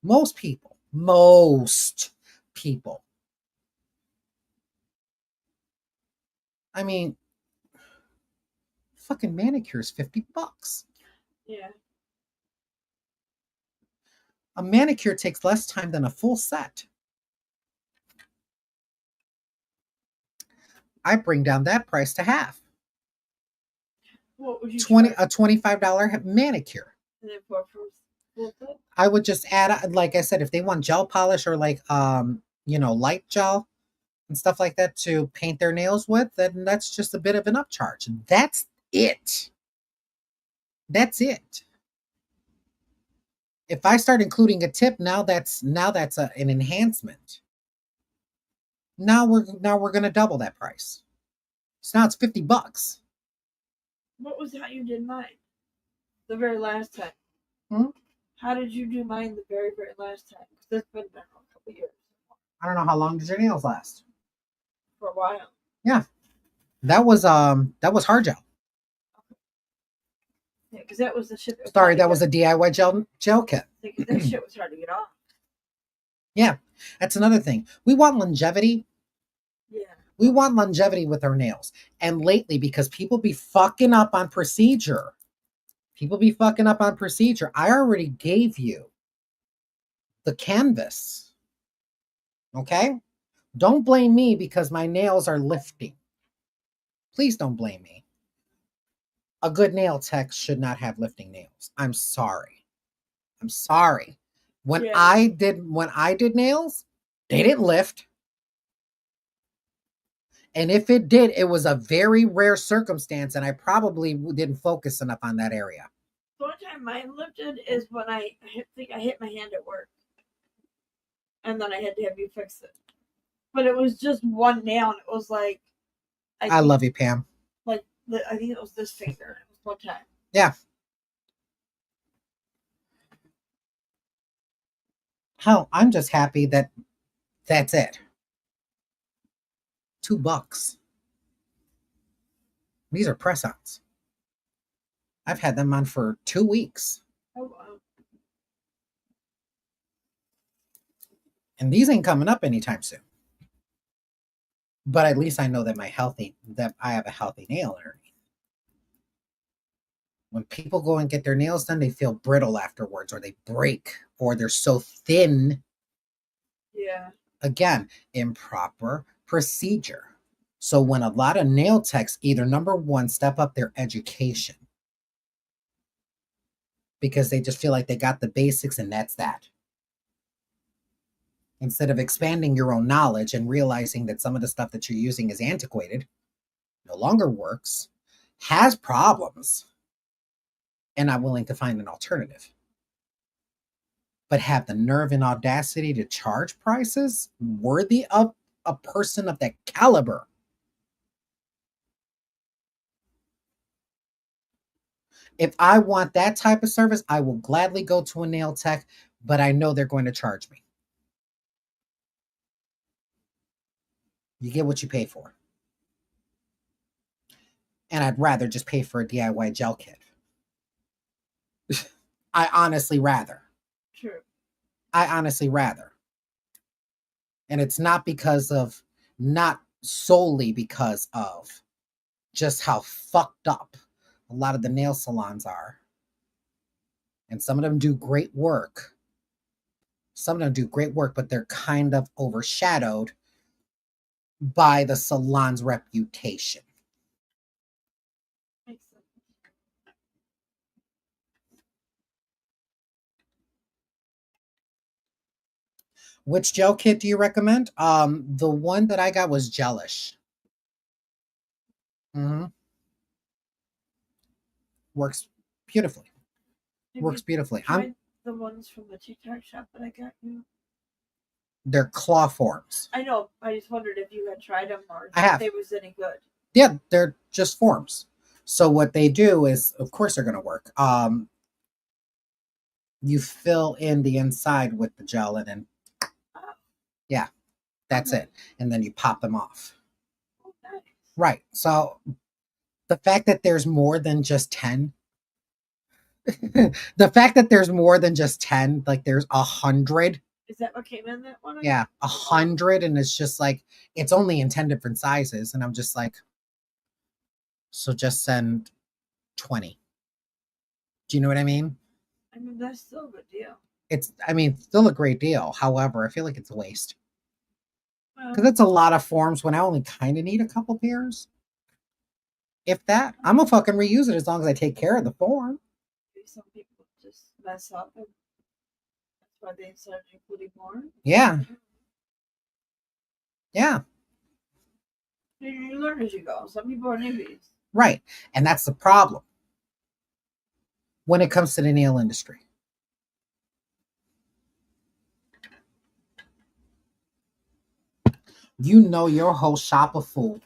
Most people. I mean, fucking manicure is $50. Yeah. A manicure takes less time than a full set. I bring down that price to half. What would you a $25 manicure. And then for full set? I would just add, like I said, if they want gel polish or like light gel and stuff like that to paint their nails with, then that's just a bit of an upcharge. That's it. That's it. If I start including a tip, now that's an enhancement. Now we're gonna double that price. So now it's $50. What was how you did mine? The very last time. Hmm? How did you do mine the very, very last time? Because it's been a couple years. I don't know how long did your nails last. For a while. Yeah, that was hard gel. Yeah, because that was the shit. Sorry, that was a DIY gel kit. That shit was hard to get off. Yeah, that's another thing. We want longevity. Yeah. We want longevity with our nails. And lately, because people be fucking up on procedure. I already gave you the canvas. Okay? Don't blame me because my nails are lifting. Please don't blame me. A good nail tech should not have lifting nails. I'm sorry. When I did nails, they didn't lift. And if it did, it was a very rare circumstance, and I probably didn't focus enough on that area. The only time mine lifted is when I think I hit my hand at work. And then I had to have you fix it. But it was just one nail, and it was like... I love you, Pam. Like, I think it was this finger. It was one time. Yeah. Hell, I'm just happy that that's it. $2. These are press-ons. I've had them on for 2 weeks. Oh, wow. And these ain't coming up anytime soon. But at least I know that I have a healthy nail underneath. When people go and get their nails done, they feel brittle afterwards, or they break, or they're so thin. Yeah. Again, improper procedure. So when a lot of nail techs either, number one, step up their education because they just feel like they got the basics and that's that. Instead of expanding your own knowledge and realizing that some of the stuff that you're using is antiquated, no longer works, has problems, and not willing to find an alternative, but have the nerve and audacity to charge prices worthy of a person of that caliber. If I want that type of service, I will gladly go to a nail tech, but I know they're going to charge me. You get what you pay for. And I'd rather just pay for a DIY gel kit. I honestly rather. True. I honestly rather. And it's not solely because of just how fucked up a lot of the nail salons are. And some of them do great work. But they're kind of overshadowed by the salon's reputation. Makes sense. Which gel kit do you recommend? The one that I got was gelish. Works beautifully. Works beautifully. Tried the ones from the TikTok shop that I got you. They're claw forms. I know. I just wondered if you had tried them or if they was any good. Yeah, they're just forms. So what they do is, of course, they're going to work. You fill in the inside with the gel, and then yeah, that's it. And then you pop them off. Oh, nice. Right. So the fact that there's more than just 10. The fact that there's more than just 10, like there's 100. Is that what came in that one? Yeah, 100, and it's just like it's only in 10 different sizes, and I'm just like, so just send 20. Do you know what I mean? I mean, that's still a good deal. Still a great deal. However, I feel like it's a waste because Well, it's a lot of forms when I only kind of need a couple pairs. If that, I'm gonna fucking reuse it as long as I take care of the form. maybe some people just mess up, and that's why they started including more. Yeah. Yeah. You learn as you go. Some people are newbies. Right. And that's the problem when it comes to the nail industry. You know your whole shop a fool.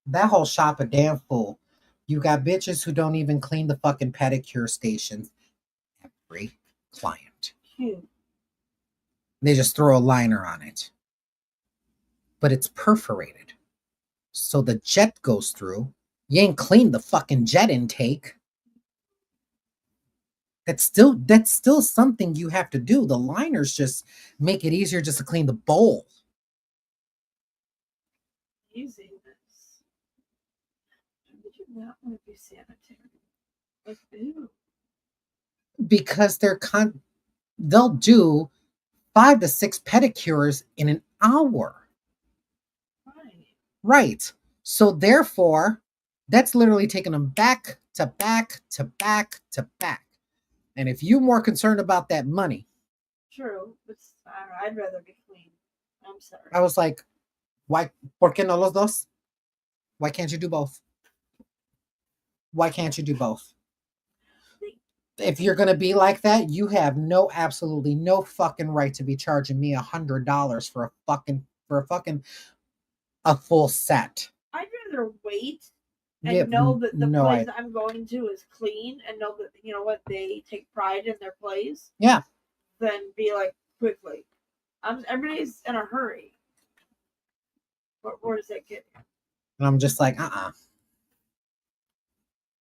That whole shop a damn fool. You got bitches who don't even clean the fucking pedicure stations. Every client. They just throw a liner on it. But it's perforated. So the jet goes through. You ain't cleaned the fucking jet intake. That's still something you have to do. The liners just make it easier just to clean the bowl. Using this. Why would you not want to be sanitary? Like, ew. Because they'll do 5 to 6 pedicures in an hour. Right. So therefore, that's literally taking them back to back to back to back. And if you're more concerned about that money. True. But I'd rather be clean. I'm sorry. I was like, why? ¿Por qué no los dos? Why can't you do both? Why can't you do both? If you're going to be like that, you have absolutely no fucking right to be charging me $100 for a full set. I'd rather wait and know that the place I'm going to is clean and know that, you know what, they take pride in their place. Yeah. Than be like, quickly. Everybody's in a hurry. Where does that get you? And I'm just like,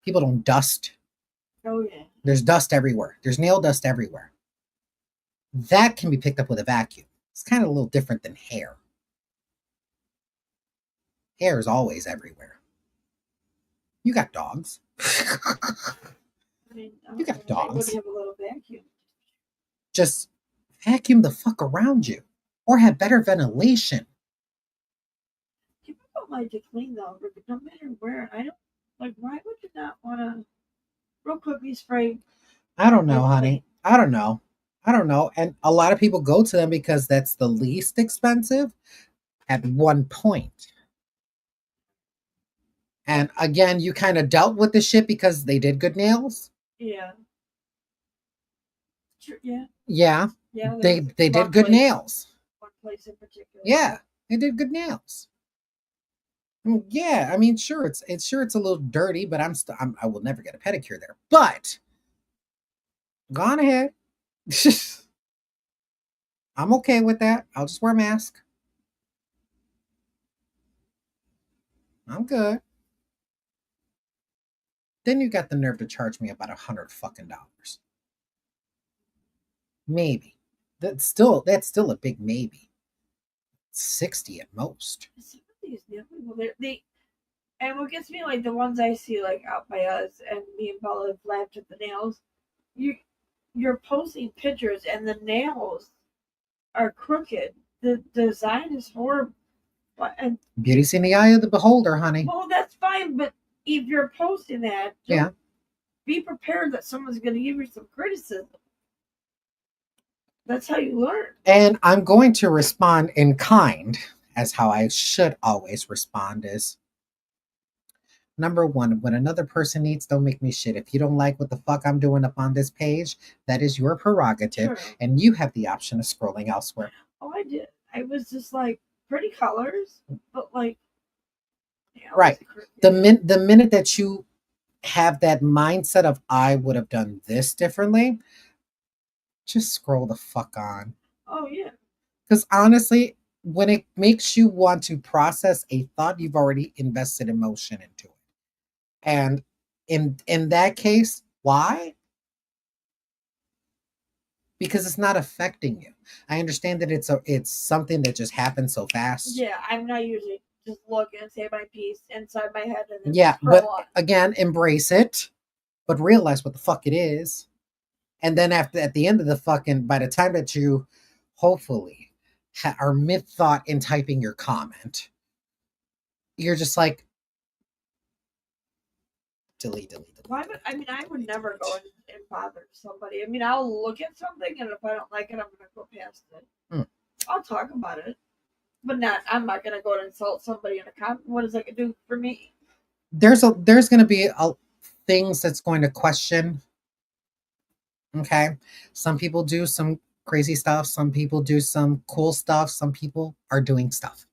People don't dust. Oh, yeah. There's dust everywhere. There's nail dust everywhere. That can be picked up with a vacuum. It's kind of a little different than hair. Hair is always everywhere. You got dogs. You got dogs. Would have a little vacuum. Just vacuum the fuck around you. Or have better ventilation. People don't like to clean though, but no matter where. I don't like, why would you not want to real quickly spray? I don't know, honey. I don't know. I don't know. And a lot of people go to them because that's the least expensive at one point. And again, you kind of dealt with the shit because they did good nails. Yeah. Sure, yeah. Yeah, Yeah. they did good nails. One place in particular. Yeah, they did good nails. Yeah, I mean, sure, it's a little dirty, but I will never get a pedicure there. But go on ahead. I'm okay with that. I'll just wear a mask. I'm good. Then you got the nerve to charge me about $100 fucking. Maybe. That's still a big maybe. 60 at most. Some of these nail people, and what gets me, like the ones I see like out by us, and me and Bella have laughed at the nails. You're posting pictures, and the nails are crooked. The design is horrible. And Beauty's in the eye of the beholder, honey. well, that's fine, but if you're posting that, Yeah. be prepared that someone's going to give you some criticism. That's how you learn. And I'm going to respond in kind, as how I should always respond is number one, when another person eats, don't make me shit. If you don't like what the fuck I'm doing up on this page, that is your prerogative, Sure. and you have the option of scrolling elsewhere. Oh, I did. I was just like, pretty colors, but like, yeah, Right. The minute that you have that mindset of I would have done this differently, just scroll the fuck on. Oh yeah. Because honestly, when it makes you want to process a thought, you've already invested emotion into it. And in that case, why? Because it's not affecting you. I understand that it's something that just happens so fast. Yeah, I'm not usually just look and say my piece inside my head and then Yeah, scroll but on. again, embrace it, but realize what the fuck it is. And then at the end of the fucking, by the time that you hopefully are mid thought in typing your comment, you're just like, delete. Why would I would never go and bother somebody. I mean, I'll look at something, and if I don't like it, I'm gonna go past it. I'll talk about it, but I'm not gonna go and insult somebody in a comment. What is that gonna do for me? There's gonna be things that's going to question. Okay, some people do some crazy stuff. Some people do some cool stuff. Some people are doing stuff.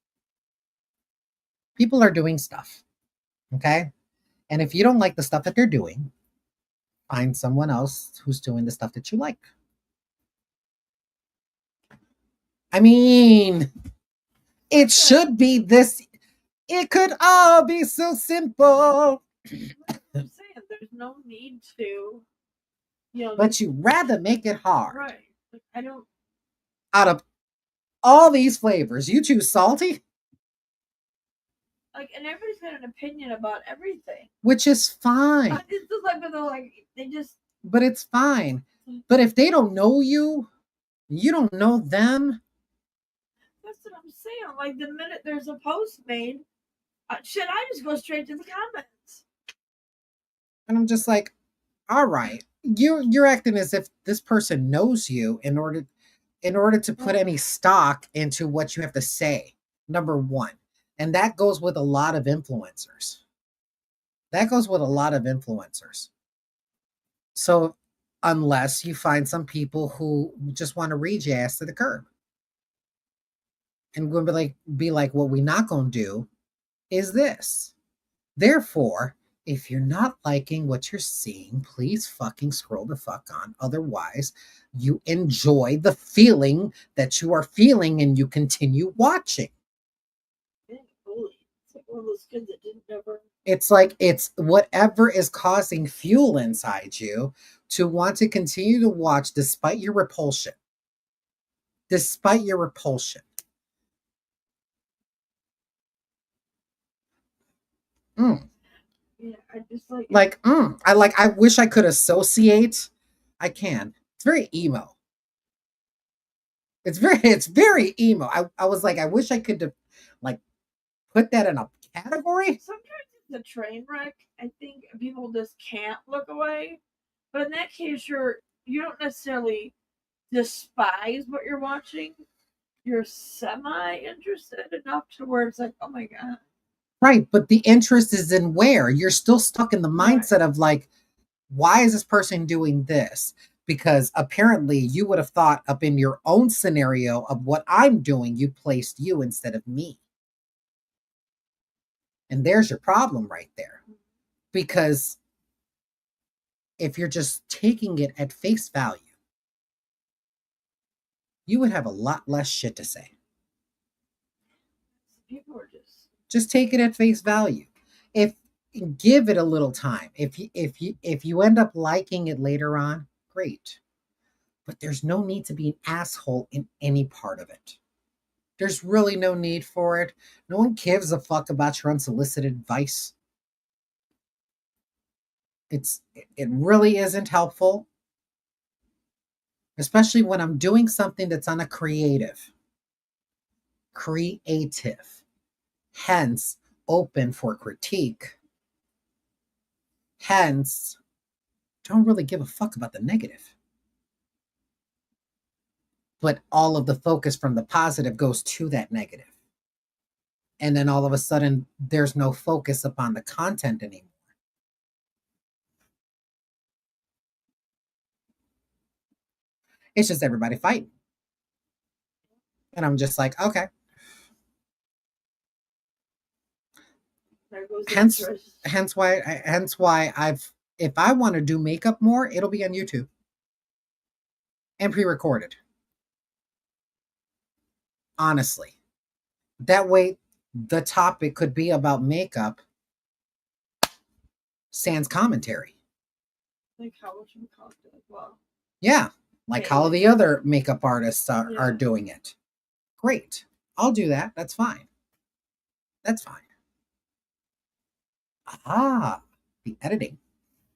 People are doing stuff. Okay, and if you don't like the stuff that they're doing, find someone else who's doing the stuff that you like. I mean, it should be this. It could all be so simple. I'm saying there's no need to, But you rather make it hard. Right. Like, I don't. Out of all these flavors, you choose salty? Like, and everybody's got an opinion about everything. Which is fine. It's just like, but they're like, they just. But it's fine. But if they don't know you, you don't know them. That's what I'm saying. Like, the minute there's a post made, I just go straight to the comments. And I'm just like, all right, you're acting as if this person knows you in order to put any stock into what you have to say. Number one, and that goes with a lot of influencers. So unless you find some people who just want to read your ass to the curb, and going to be like, what we not gonna do is this. Therefore, if you're not liking what you're seeing, please fucking scroll the fuck on. Otherwise, you enjoy the feeling that you are feeling and you continue watching. It's like one of those kids that didn't ever. It's like it's whatever is causing fuel inside you to want to continue to watch despite your repulsion. Despite your repulsion. Yeah, I just like. I wish I could associate. I can. It's very emo. It's very emo. I was like, I wish I could like put that in a category. Sometimes it's a train wreck. I think people just can't look away. But in that case, you don't necessarily despise what you're watching, you're semi-interested enough to where it's like, oh my god. Right, but the interest is in where? You're still stuck in the mindset of like, why is this person doing this? Because apparently you would have thought up in your own scenario of what I'm doing, you placed you instead of me. And there's your problem right there. Because if you're just taking it at face value, you would have a lot less shit to say. People are just take it at face value. If give it a little time. If you end up liking it later on, great. But there's no need to be an asshole in any part of it. There's really no need for it. No one gives a fuck about your unsolicited advice. It really isn't helpful. Especially when I'm doing something that's on a creative. Hence, open for critique. Hence, don't really give a fuck about the negative. But all of the focus from the positive goes to that negative. And then all of a sudden, there's no focus upon the content anymore. It's just everybody fighting. And I'm just like, okay. Hence why I've, if I want to do makeup more, it'll be on YouTube and pre-recorded. Honestly, that way the topic could be about makeup sans commentary. Like how much you call it as well. Yeah, like how the other makeup artists are doing it. Great, I'll do that. That's fine. That's fine. Ah, the editing.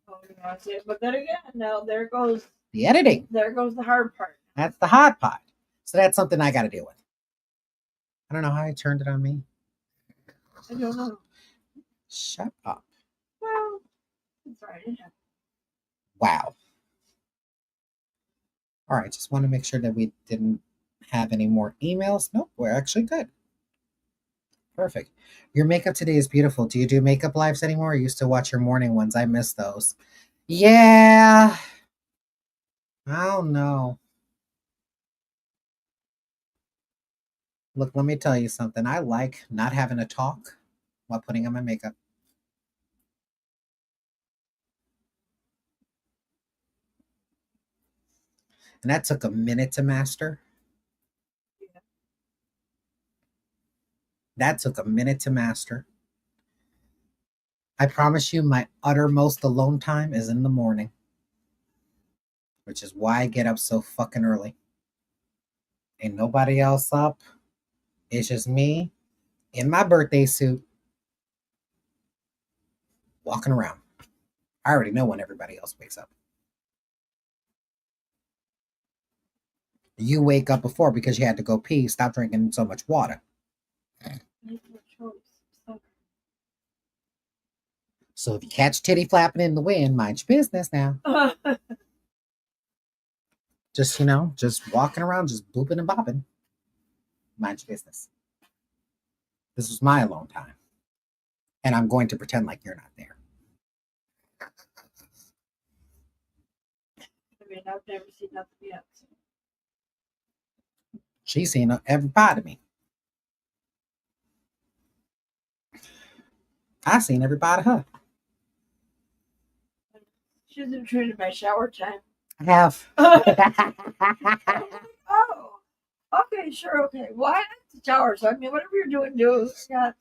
Oh, but then again, now there goes the editing. There goes the hard part. That's the hard part. So that's something I got to deal with. I don't know how I turned it on me. I don't know. Shut up. Well, it's alright. Wow. All right, just want to make sure that we didn't have any more emails. Nope, we're actually good. Perfect. Your makeup today is beautiful. Do you do makeup lives anymore? I used to watch your morning ones. I miss those. Yeah. I don't know. Look, let me tell you something. I like not having to talk while putting on my makeup. And that took a minute to master. That took a minute to master. I promise you, my uttermost alone time is in the morning, which is why I get up so fucking early. Ain't nobody else up. It's just me in my birthday suit walking around. I already know when everybody else wakes up. You wake up before because you had to go pee. Stop drinking so much water. So if you catch titty flapping in the wind, mind your business now. Just, just walking around, just booping and bopping. Mind your business. This was my alone time. And I'm going to pretend like you're not there. I mean, I've never seen nothing yet. So. She's seen every part of me. I've seen every part of her. She's intruded my shower time. I have. Oh, okay, sure, okay. Well, I have to shower, so I mean, whatever you're doing, do. Yeah.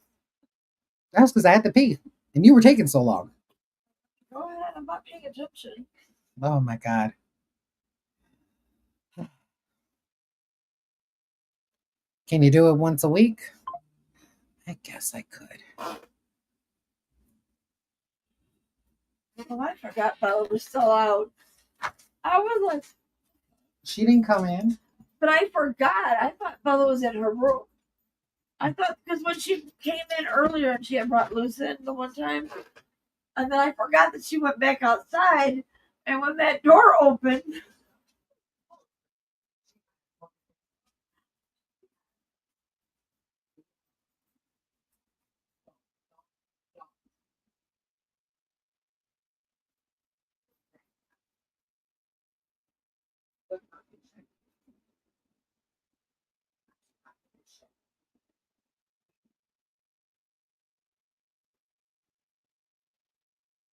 That's because I had to pee, and you were taking so long. Go ahead, I'm not paying attention. Oh my god. Can you do it once a week? I guess I could. Well, I forgot Bella was still out. I was like... She didn't come in. But I forgot. I thought Bella was in her room. I thought, because when she came in earlier and she had brought Luce in the one time, and then I forgot that she went back outside, and when that door opened,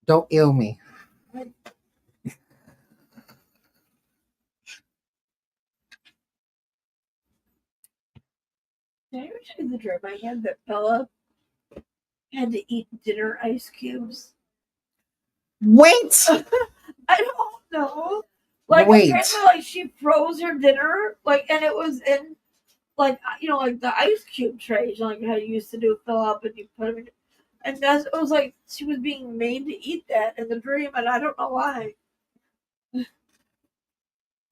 Don't ill me. Did I ever tell you the dream I had that Bella had to eat dinner ice cubes? Wait. I don't know. Like Wait. apparently, like she froze her dinner, like, and it was in like like the ice cube trays, like how you used to do, fill up and you put them in. And it was like she was being made to eat that in the dream, and I don't know why.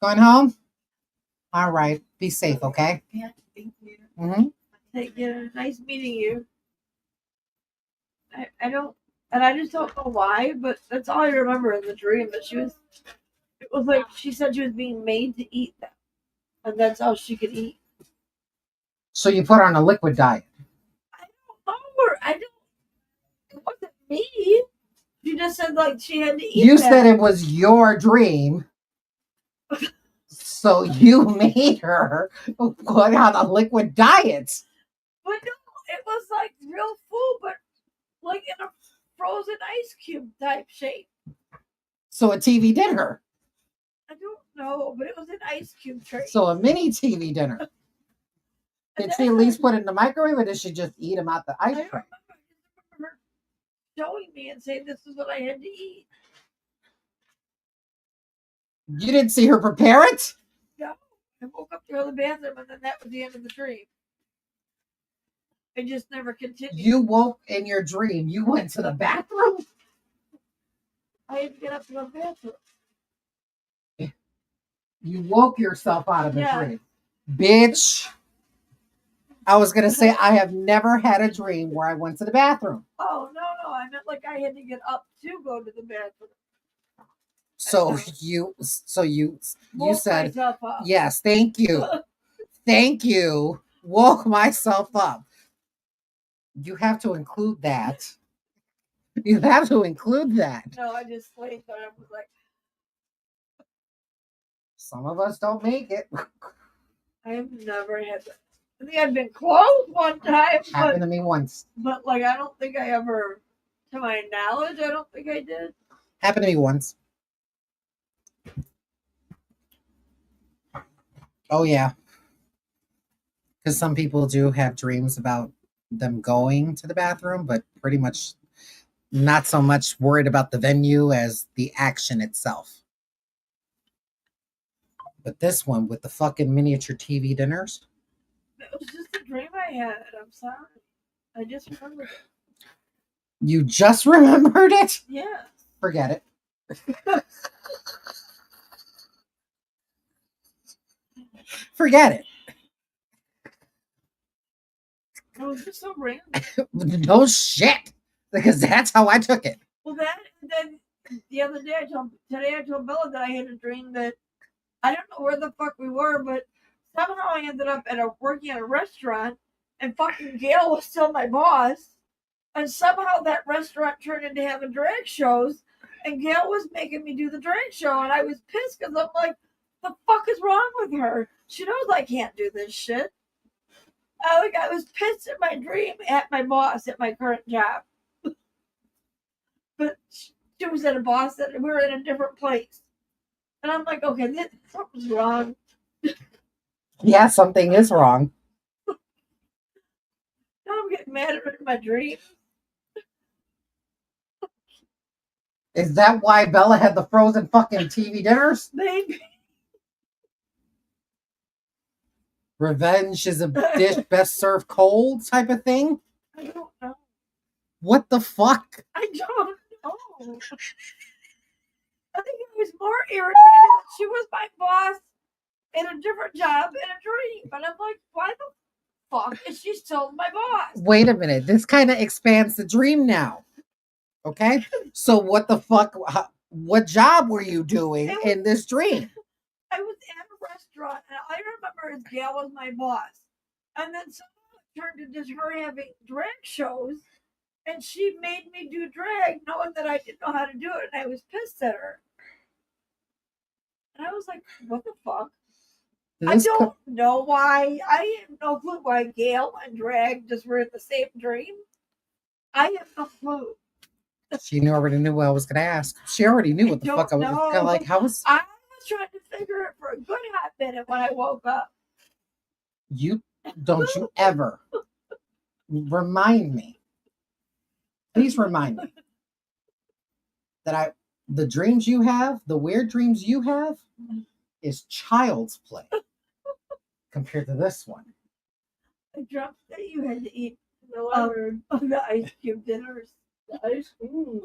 Going home? All right. Be safe, okay? Yeah, thank you. Mm-hmm. Like, yeah, nice meeting you. I don't, and I just don't know why, but that's all I remember in the dream. That it was like she said she was being made to eat them, and that's all she could eat. So you put her on a liquid diet. I don't know. It wasn't me. She just said like she had to eat. You said it was your dream. So you made her put on a liquid diet. But no, it was like real food, but like in a frozen ice cube type shape. So a TV dinner. I don't know, but it was an ice cube tray. So a mini TV dinner. Did she at least put it in the microwave, or did she just eat them out the ice tray? I remember her showing me and saying this is what I had to eat. You didn't see her prepare it? No, I woke up to go to the bathroom, and then that was the end of the dream. I just never continued. You woke in your dream. You went to the bathroom? I had to get up to go to the bathroom. You woke yourself out of a Yeah. dream. Bitch. I was going to say, I have never had a dream where I went to the bathroom. Oh, no. I meant like I had to get up to go to the bathroom. So you Woke said, myself up. yes, thank you. Thank you. Woke myself up. You have to include that. You have to include that. No, I just laid there. I was like, Some of us don't make it. I've never had that. I think I've been close one time, Happened to me once. but like I don't think I ever, to my knowledge, I don't think I did. Happened to me once. Oh yeah. Because some people do have dreams about them going to the bathroom, but pretty much not so much worried about the venue as the action itself. But this one with the fucking miniature TV dinners. It was just a dream I had. I'm sorry. I just remembered it. You just remembered it? Yeah. Forget it. Forget it. It was just so random. No shit. Because that's how I took it. Well, and then the other day I told Bella that I had a dream that I don't know where the fuck we were, but somehow I ended up working at a restaurant, and fucking Gail was still my boss, and somehow that restaurant turned into having drag shows, and Gail was making me do the drag show, and I was pissed because I'm like, the fuck is wrong with her? She knows I can't do this shit. I was pissed in my dream at my boss at my current job. But she was at a boss that we were in a different place. And I'm like, okay, something's wrong. Yeah, something is wrong. Now I'm getting mad at her in my dream. Is that why Bella had the frozen fucking TV dinners? Maybe. Revenge is a dish best served cold type of thing? I don't know. What the fuck? I don't know. I think I was more irritated that she was my boss in a different job in a dream. And I'm like, why the fuck is she still my boss? Wait a minute. This kind of expands the dream now. Okay? So what the fuck? What job were you doing in this dream? I was at a restaurant, and all I remember is Gail was my boss. And then someone turned into just her having drag shows, and she made me do drag knowing that I didn't know how to do it, and I was pissed at her. And I was like, what the fuck? I This don't know why. I have no clue why Gail and Drag just were in the same dream. I have no clue. she already knew what I was gonna ask. She already knew what the fuck I was gonna like. How was I was trying to figure it for a good hot minute when I woke up. you? Don't you ever remind me? Please remind me that the dreams you have, the weird dreams you have, is child's play compared to this one. I dreamt that you had to eat No, of the ice cube dinners. the ice cream.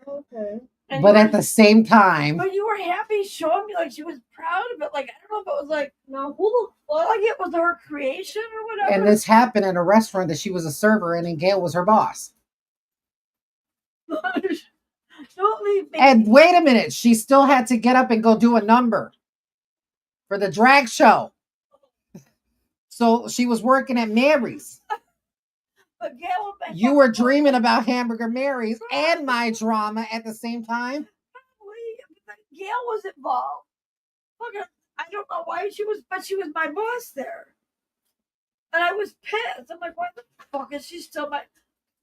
Okay. And But you at were- the same time, But you were happy showing me like she was proud of it. Like I don't know if it was like Now who the fuck? like it was her creation or whatever. and this happened in a restaurant that she was a server in, and Gail was her boss. Don't leave me. And wait a minute, she still had to get up and go do a number for the drag show. So she was working at Mary's. But Gail, You were dreaming about Hamburger Mary's and my drama at the same time. Gail was involved. Look, I don't know why she was, but she was my boss there, and I was pissed. I'm like, why the fuck is she still my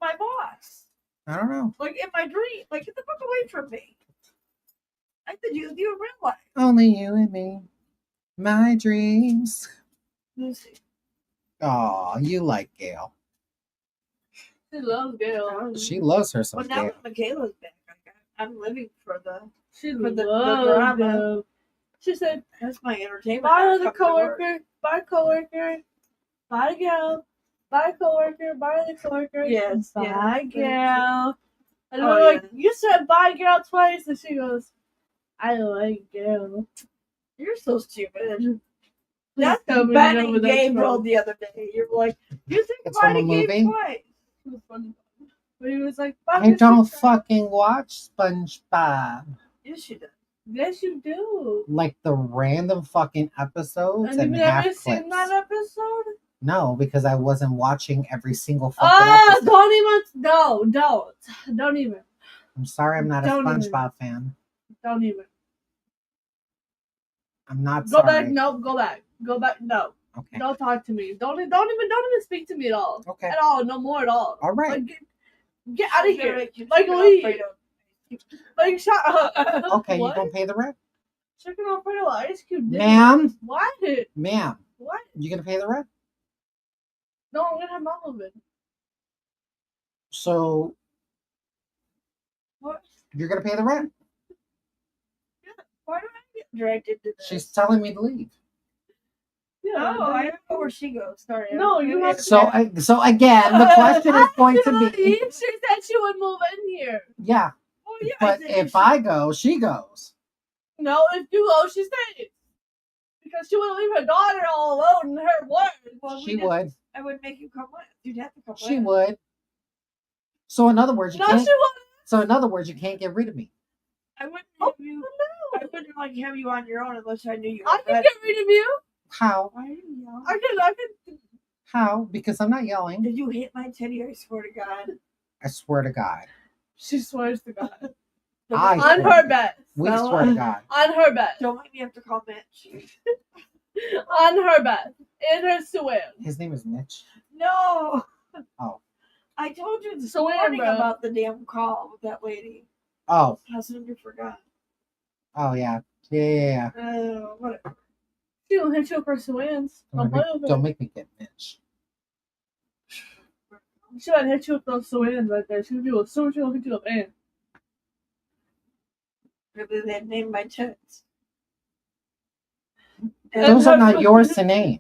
boss? I don't know. Like in my dream, like get the fuck away from me. I could use you in real life. Only you and me. My dreams. Lucy. Oh, you like Gail. She loves Gail. She loves her some But now Gail. that Michaela's back, I'm living for the. She For the loves drama. Gail. She said, That's my entertainment. bye to the Come to work. coworker, bye coworker, bye Gail, bye coworker, bye the coworker. Yes, Bye yes. Gail. And Oh, we're like, yeah. you said bye Gail twice, and she goes, I like Gail. You're so stupid. Please That's tell me you Ben know where and that's Gabriel from. the other day. You're like, you think It's about from a it game movie? twice. It was funny. But he was like, bye, I don't Mr. Gail. fucking watch SpongeBob. Yes, you did. Yes, you do. Like the random fucking episodes And you've and half never clips. seen that episode? No, because I wasn't watching every single fucking Oh, episode. don't even. No, don't even. I'm sorry, I'm not a Don't even. SpongeBob fan. Don't even. I'm not Go sorry. back. No, go back. Go back. No. Okay. Don't talk to me. Don't even speak to me at all. Okay. At all. No more at all. All right. Like, get out of She's gonna here. make you Like, chicken leave. Alfredo. Like, shut up. Okay, you What? gonna pay the rent? Chicken Alfredo ice cube. dinner. Ma'am? What? Ma'am, What? you gonna pay the rent? No, I'm gonna have mom of it. So What? you're gonna pay the rent? Why do I get dragged into this? She's telling me to leave. Yeah. Oh, I don't know where she goes. Sorry. No, you have to- So again, the question is going to be, She said she would move in here. yeah. Oh, yeah, But said if she- I go, she goes. No, if you go, she stays. Because she wouldn't leave her daughter all alone in her world. Well, She would. I would make you come with. You'd have to come with. She would. So in other words, you No, can't. she wouldn't. So in other words, you can't get rid of me. I wouldn't Oh, have you. no. I wouldn't like have you on your own unless I knew you. I were can ready. get rid of you. How? Why are you yelling? I can. How? Because I'm not yelling. Did you hit my titty? I swear to God. I swear to God. She swears to God. I On swear. her bed. We No. swear to God. On her bed. Don't make me have to call Mitch. On her bed. In her swim. His name is Mitch. No. Oh. I told you this So where, morning bro? about the damn call with that lady. Oh. How soon you forgot? Oh yeah. Yeah. Whatever. She will hit you with her swims. Don't play with her. Don't make me get Mitch. She would hit you with those swims right there. She would do a swim. She will hit you with an. Maybe they named my tits. Those are not yours to name.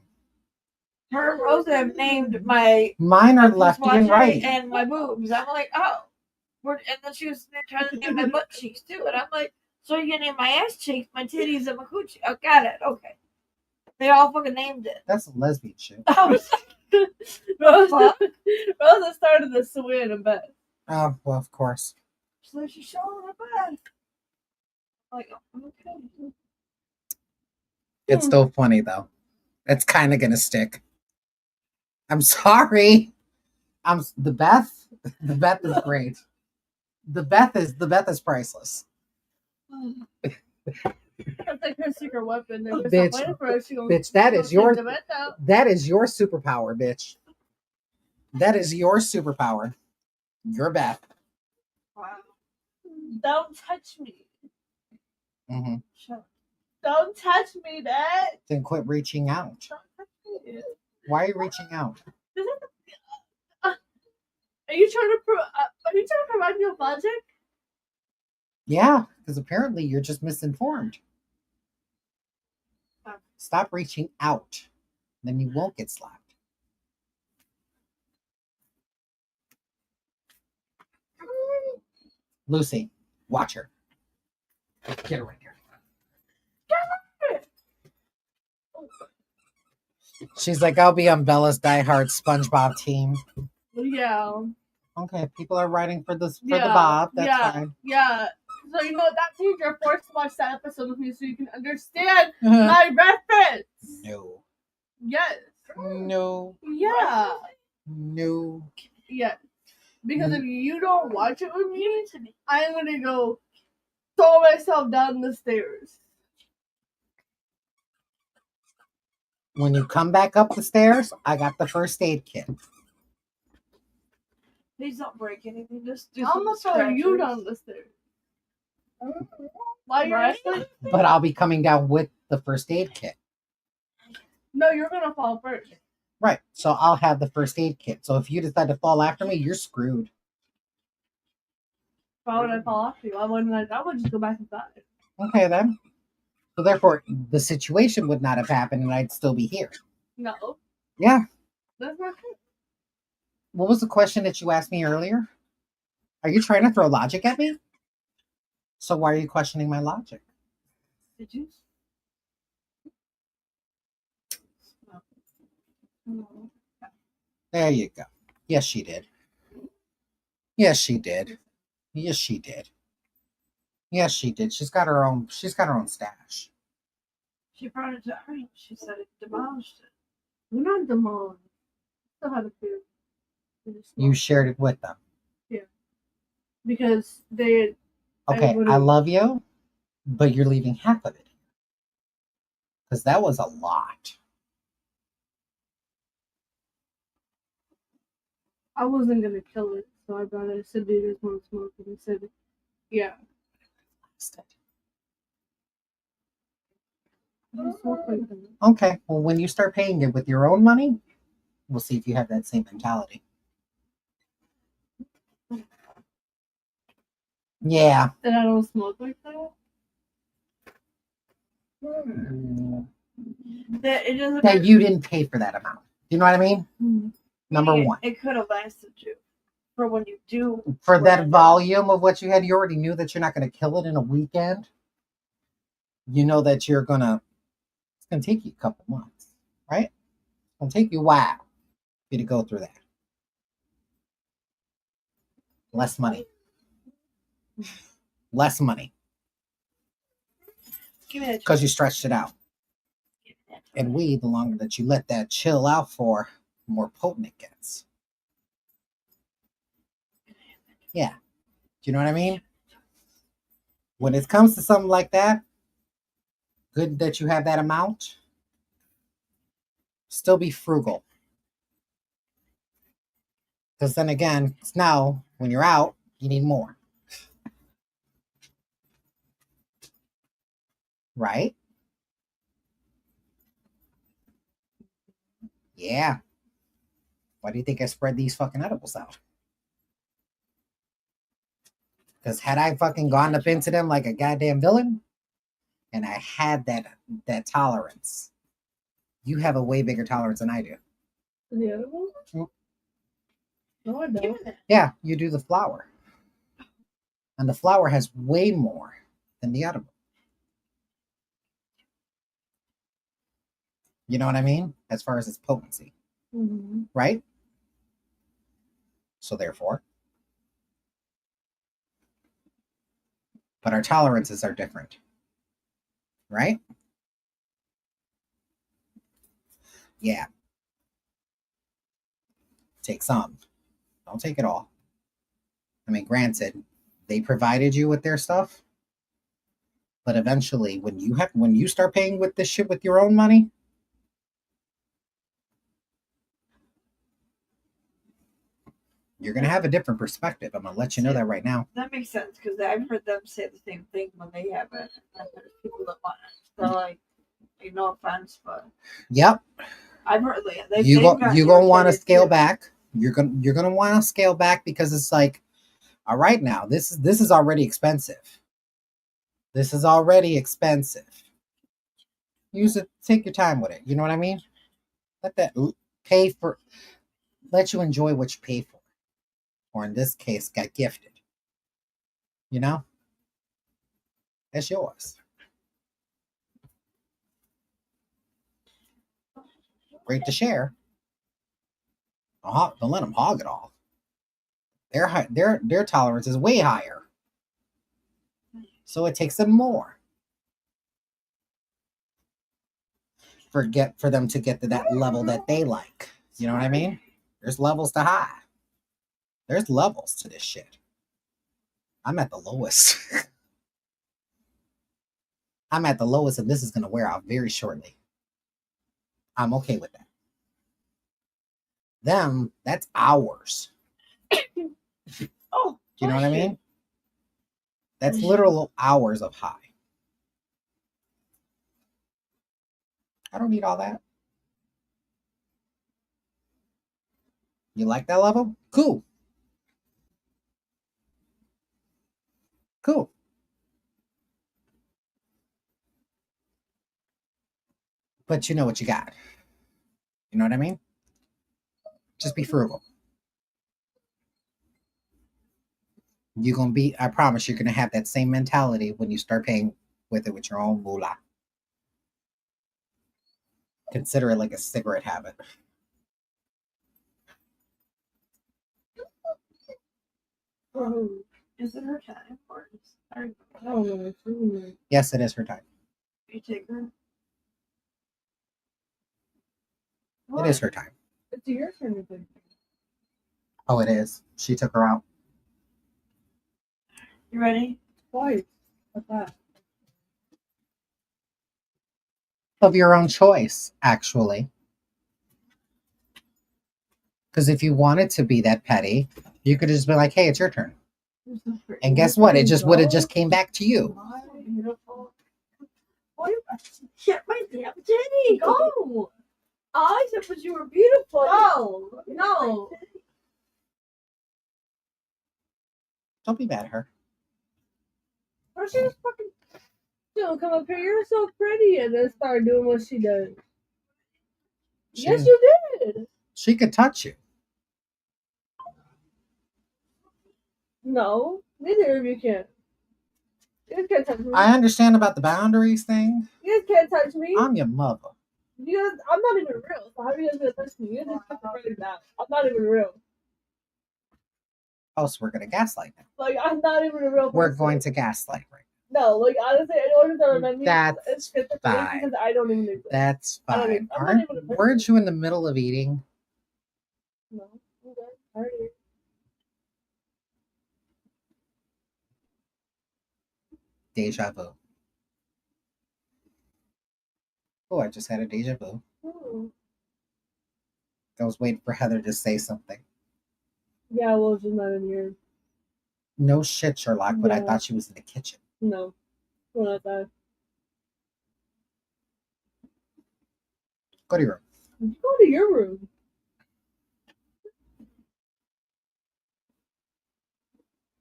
Her and Rosa have named my Mine are my lefty and dishwasher righty. and my boobs. I'm like, oh. And then she was trying to name my butt cheeks too. And I'm like, so you're gonna name my ass cheeks, my titties, and my coochie. Oh, got it. Okay. They all fucking named it. That's a lesbian shit. I was Rosa started the swim in bed. Oh well, of course. so she's showing her butt. I'm like, oh, okay. It's still funny though. It's kind of gonna stick. I'm sorry. The Beth. The Beth is great. The Beth is priceless. That's like her secret weapon. They're just Bitch, waiting for her. She gonna, bitch, that she is gonna your take the vent out. that is your superpower, bitch. That is your superpower. Your Beth. Wow. Don't touch me. Mm-hmm. Shut up. Don't touch me, Dad. Then quit reaching out. Don't touch me. Why are you reaching out? Are you trying to provide me with logic? Yeah, because apparently you're just misinformed. Stop reaching out. Then you won't get slapped. Lucy, watch her. Get her in here. She's like, I'll be on Bella's diehard SpongeBob team. Yeah. Okay, people are writing for the Yeah. Bob. That's yeah. fine. Yeah. So you know that means you're forced to watch that episode with me so you can understand my reference. No. Yes. No. Yeah. No. Yes. Because if you don't watch it with me, I'm gonna go throw myself down the stairs. When you come back up the stairs, I got the first aid kit. Please don't break anything. Just do I'm gonna some throw you scratches. down the stairs. While you're Right? asleep? But I'll be coming down with the first aid kit. No, you're gonna fall first. Right. So I'll have the first aid kit. So if you decide to fall after me, you're screwed. Why would I fall off you? I would just go back inside. Okay, then. So therefore, the situation would not have happened and I'd still be here. No. Yeah. That's not true. What was the question that you asked me earlier? Are you trying to throw logic at me? So why are you questioning my logic? Did you? No. There you go. Yes, she did. Yes, she did. Yes, she did. Yes, she did. She's got her own stash. She brought it to her. She said it demolished it. We're not demolished. Still have a few. You shared it with them. Because they. Okay, I love you, but you're leaving half of it. Because that was a lot. I wasn't gonna kill it, so I brought it. I said, "Do you guys want to smoke?" And they said, "Yeah." Okay, well, when you start paying it with your own money, we'll see if you have that same mentality. Yeah. That I don't smoke like that. That you didn't pay for that amount. You know what I mean? Mm-hmm. Number one. It could have lasted you for when you do. For that volume of what you had, you already knew that you're not going to kill it in a weekend. You know that it's going to take you a couple months, right? It's going to take you a while for you to go through that. Less money. Less money. Because you stretched it out. And the longer that you let that chill out for, the more potent it gets. Yeah. Do you know what I mean? When it comes to something like that, good that you have that amount. Still be frugal. Because then again, now when you're out, you need more. Right? Yeah. Why do you think I spread these fucking edibles out? Because had I fucking gone up into them like a goddamn villain, and I had that tolerance, you have a way bigger tolerance than I do. The edible? No, I don't. Yeah, you do the flower. And the flower has way more than the edible. You know what I mean? As far as its potency. Mm-hmm. Right? So therefore. But our tolerances are different. Right? Yeah. Take some. Don't take it all. I mean, granted, they provided you with their stuff. But eventually, when you start paying with this shit with your own money, you're gonna have a different perspective. I'm gonna let you know that right now. That makes sense because I've heard them say the same thing when they have it, and there's people that want it. So like no offense, but Yep. I've heard You're gonna want to scale too. back. You're gonna want to scale back because it's like, all right, now this is already expensive. This is already expensive. Use it. Take your time with it. You know what I mean? Let that pay for. Let you enjoy what you pay for, or in this case, got gifted. You know, it's yours. Great to share. Don't let them hog it all. Their tolerance is way higher, so it takes them more. For them to get to that level that they like. You know what I mean? There's levels to high. There's levels to this shit. I'm at the lowest. I'm at the lowest, and this is going to wear out very shortly. I'm okay with that. Them, that's hours. Oh, do you know what I mean? That's literal hours of high. I don't need all that. You like that level? Cool. Cool. But you know what you got. You know what I mean? Just be frugal. You're gonna be, I promise you're gonna have that same mentality when you start paying with it with your own moolah. Consider it like a cigarette habit. Is it her time or is Yes, it is her time. you take her? It is her time. It's your turn to pick. Oh, it is. She took her out. You ready? Twice. What's that? Of your own choice, actually. Because if you wanted to be that petty, you could have just been like, hey, it's your turn. And guess what? It just would have just came back to you. Beautiful. Shit, my damn titty. Go. I said, but you were beautiful. No. Don't be mad at her. Or she just fucking don't come up here. You're so pretty, and then start doing what she does. Yes, you did. She could touch you. No, neither of you can. You guys can't touch me. I understand about the boundaries thing. You guys can't touch me. I'm your mother. You guys, I'm not even real. So how are you guys gonna touch me? You guys just fucking now. I'm not even real. Oh, so we're gonna gaslight now. Like I'm not even a real person. We're going to gaslight right No, like honestly, anyone who's ever met me, That's it's schizophrenic fine. because I don't even exist. That's I don't fine. even- I'm not even a person. Weren't you in the middle of eating? No, okay, alright. Deja vu. Oh, I just had a deja vu. I was waiting for Heather to say something. Yeah, well, she's not in here. No shit, Sherlock, but I Yeah. thought she was in the kitchen. No, we're not that. Go to your room. You go to your room.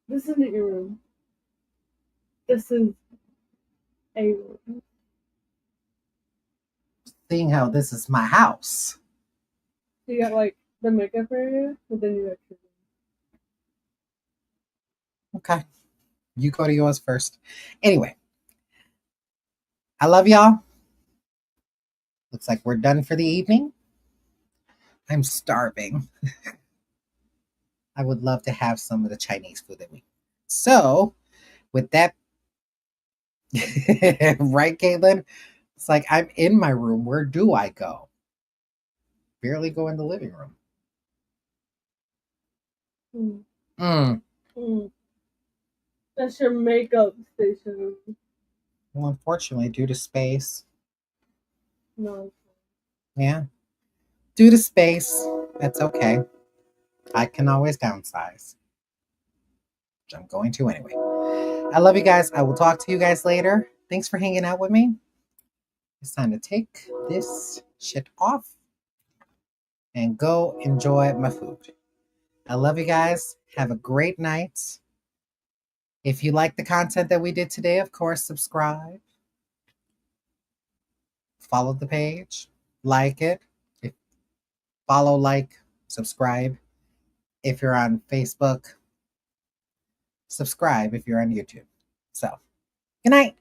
This isn't your room. This is a room. Seeing how this is my house. You got like the makeup area, but then you got your room. Okay. You go to yours first. Anyway, I love y'all. Looks like we're done for the evening. I'm starving. I would love to have some of the Chinese food that we eat. So, with that, right, Caitlin? It's like I'm in my room. Where do I go? Barely go in the living room. That's your makeup station. Well, unfortunately, due to space, No. yeah, due to space, that's okay. I can always downsize, which I'm going to anyway. I love you guys. I will talk to you guys later. Thanks for hanging out with me. It's time to take this shit off and go enjoy my food. I love you guys. Have a great night. If you like the content that we did today, of course, subscribe, follow the page, like it. If, follow, like, subscribe. If you're on Facebook, subscribe if you're on YouTube. So, good night.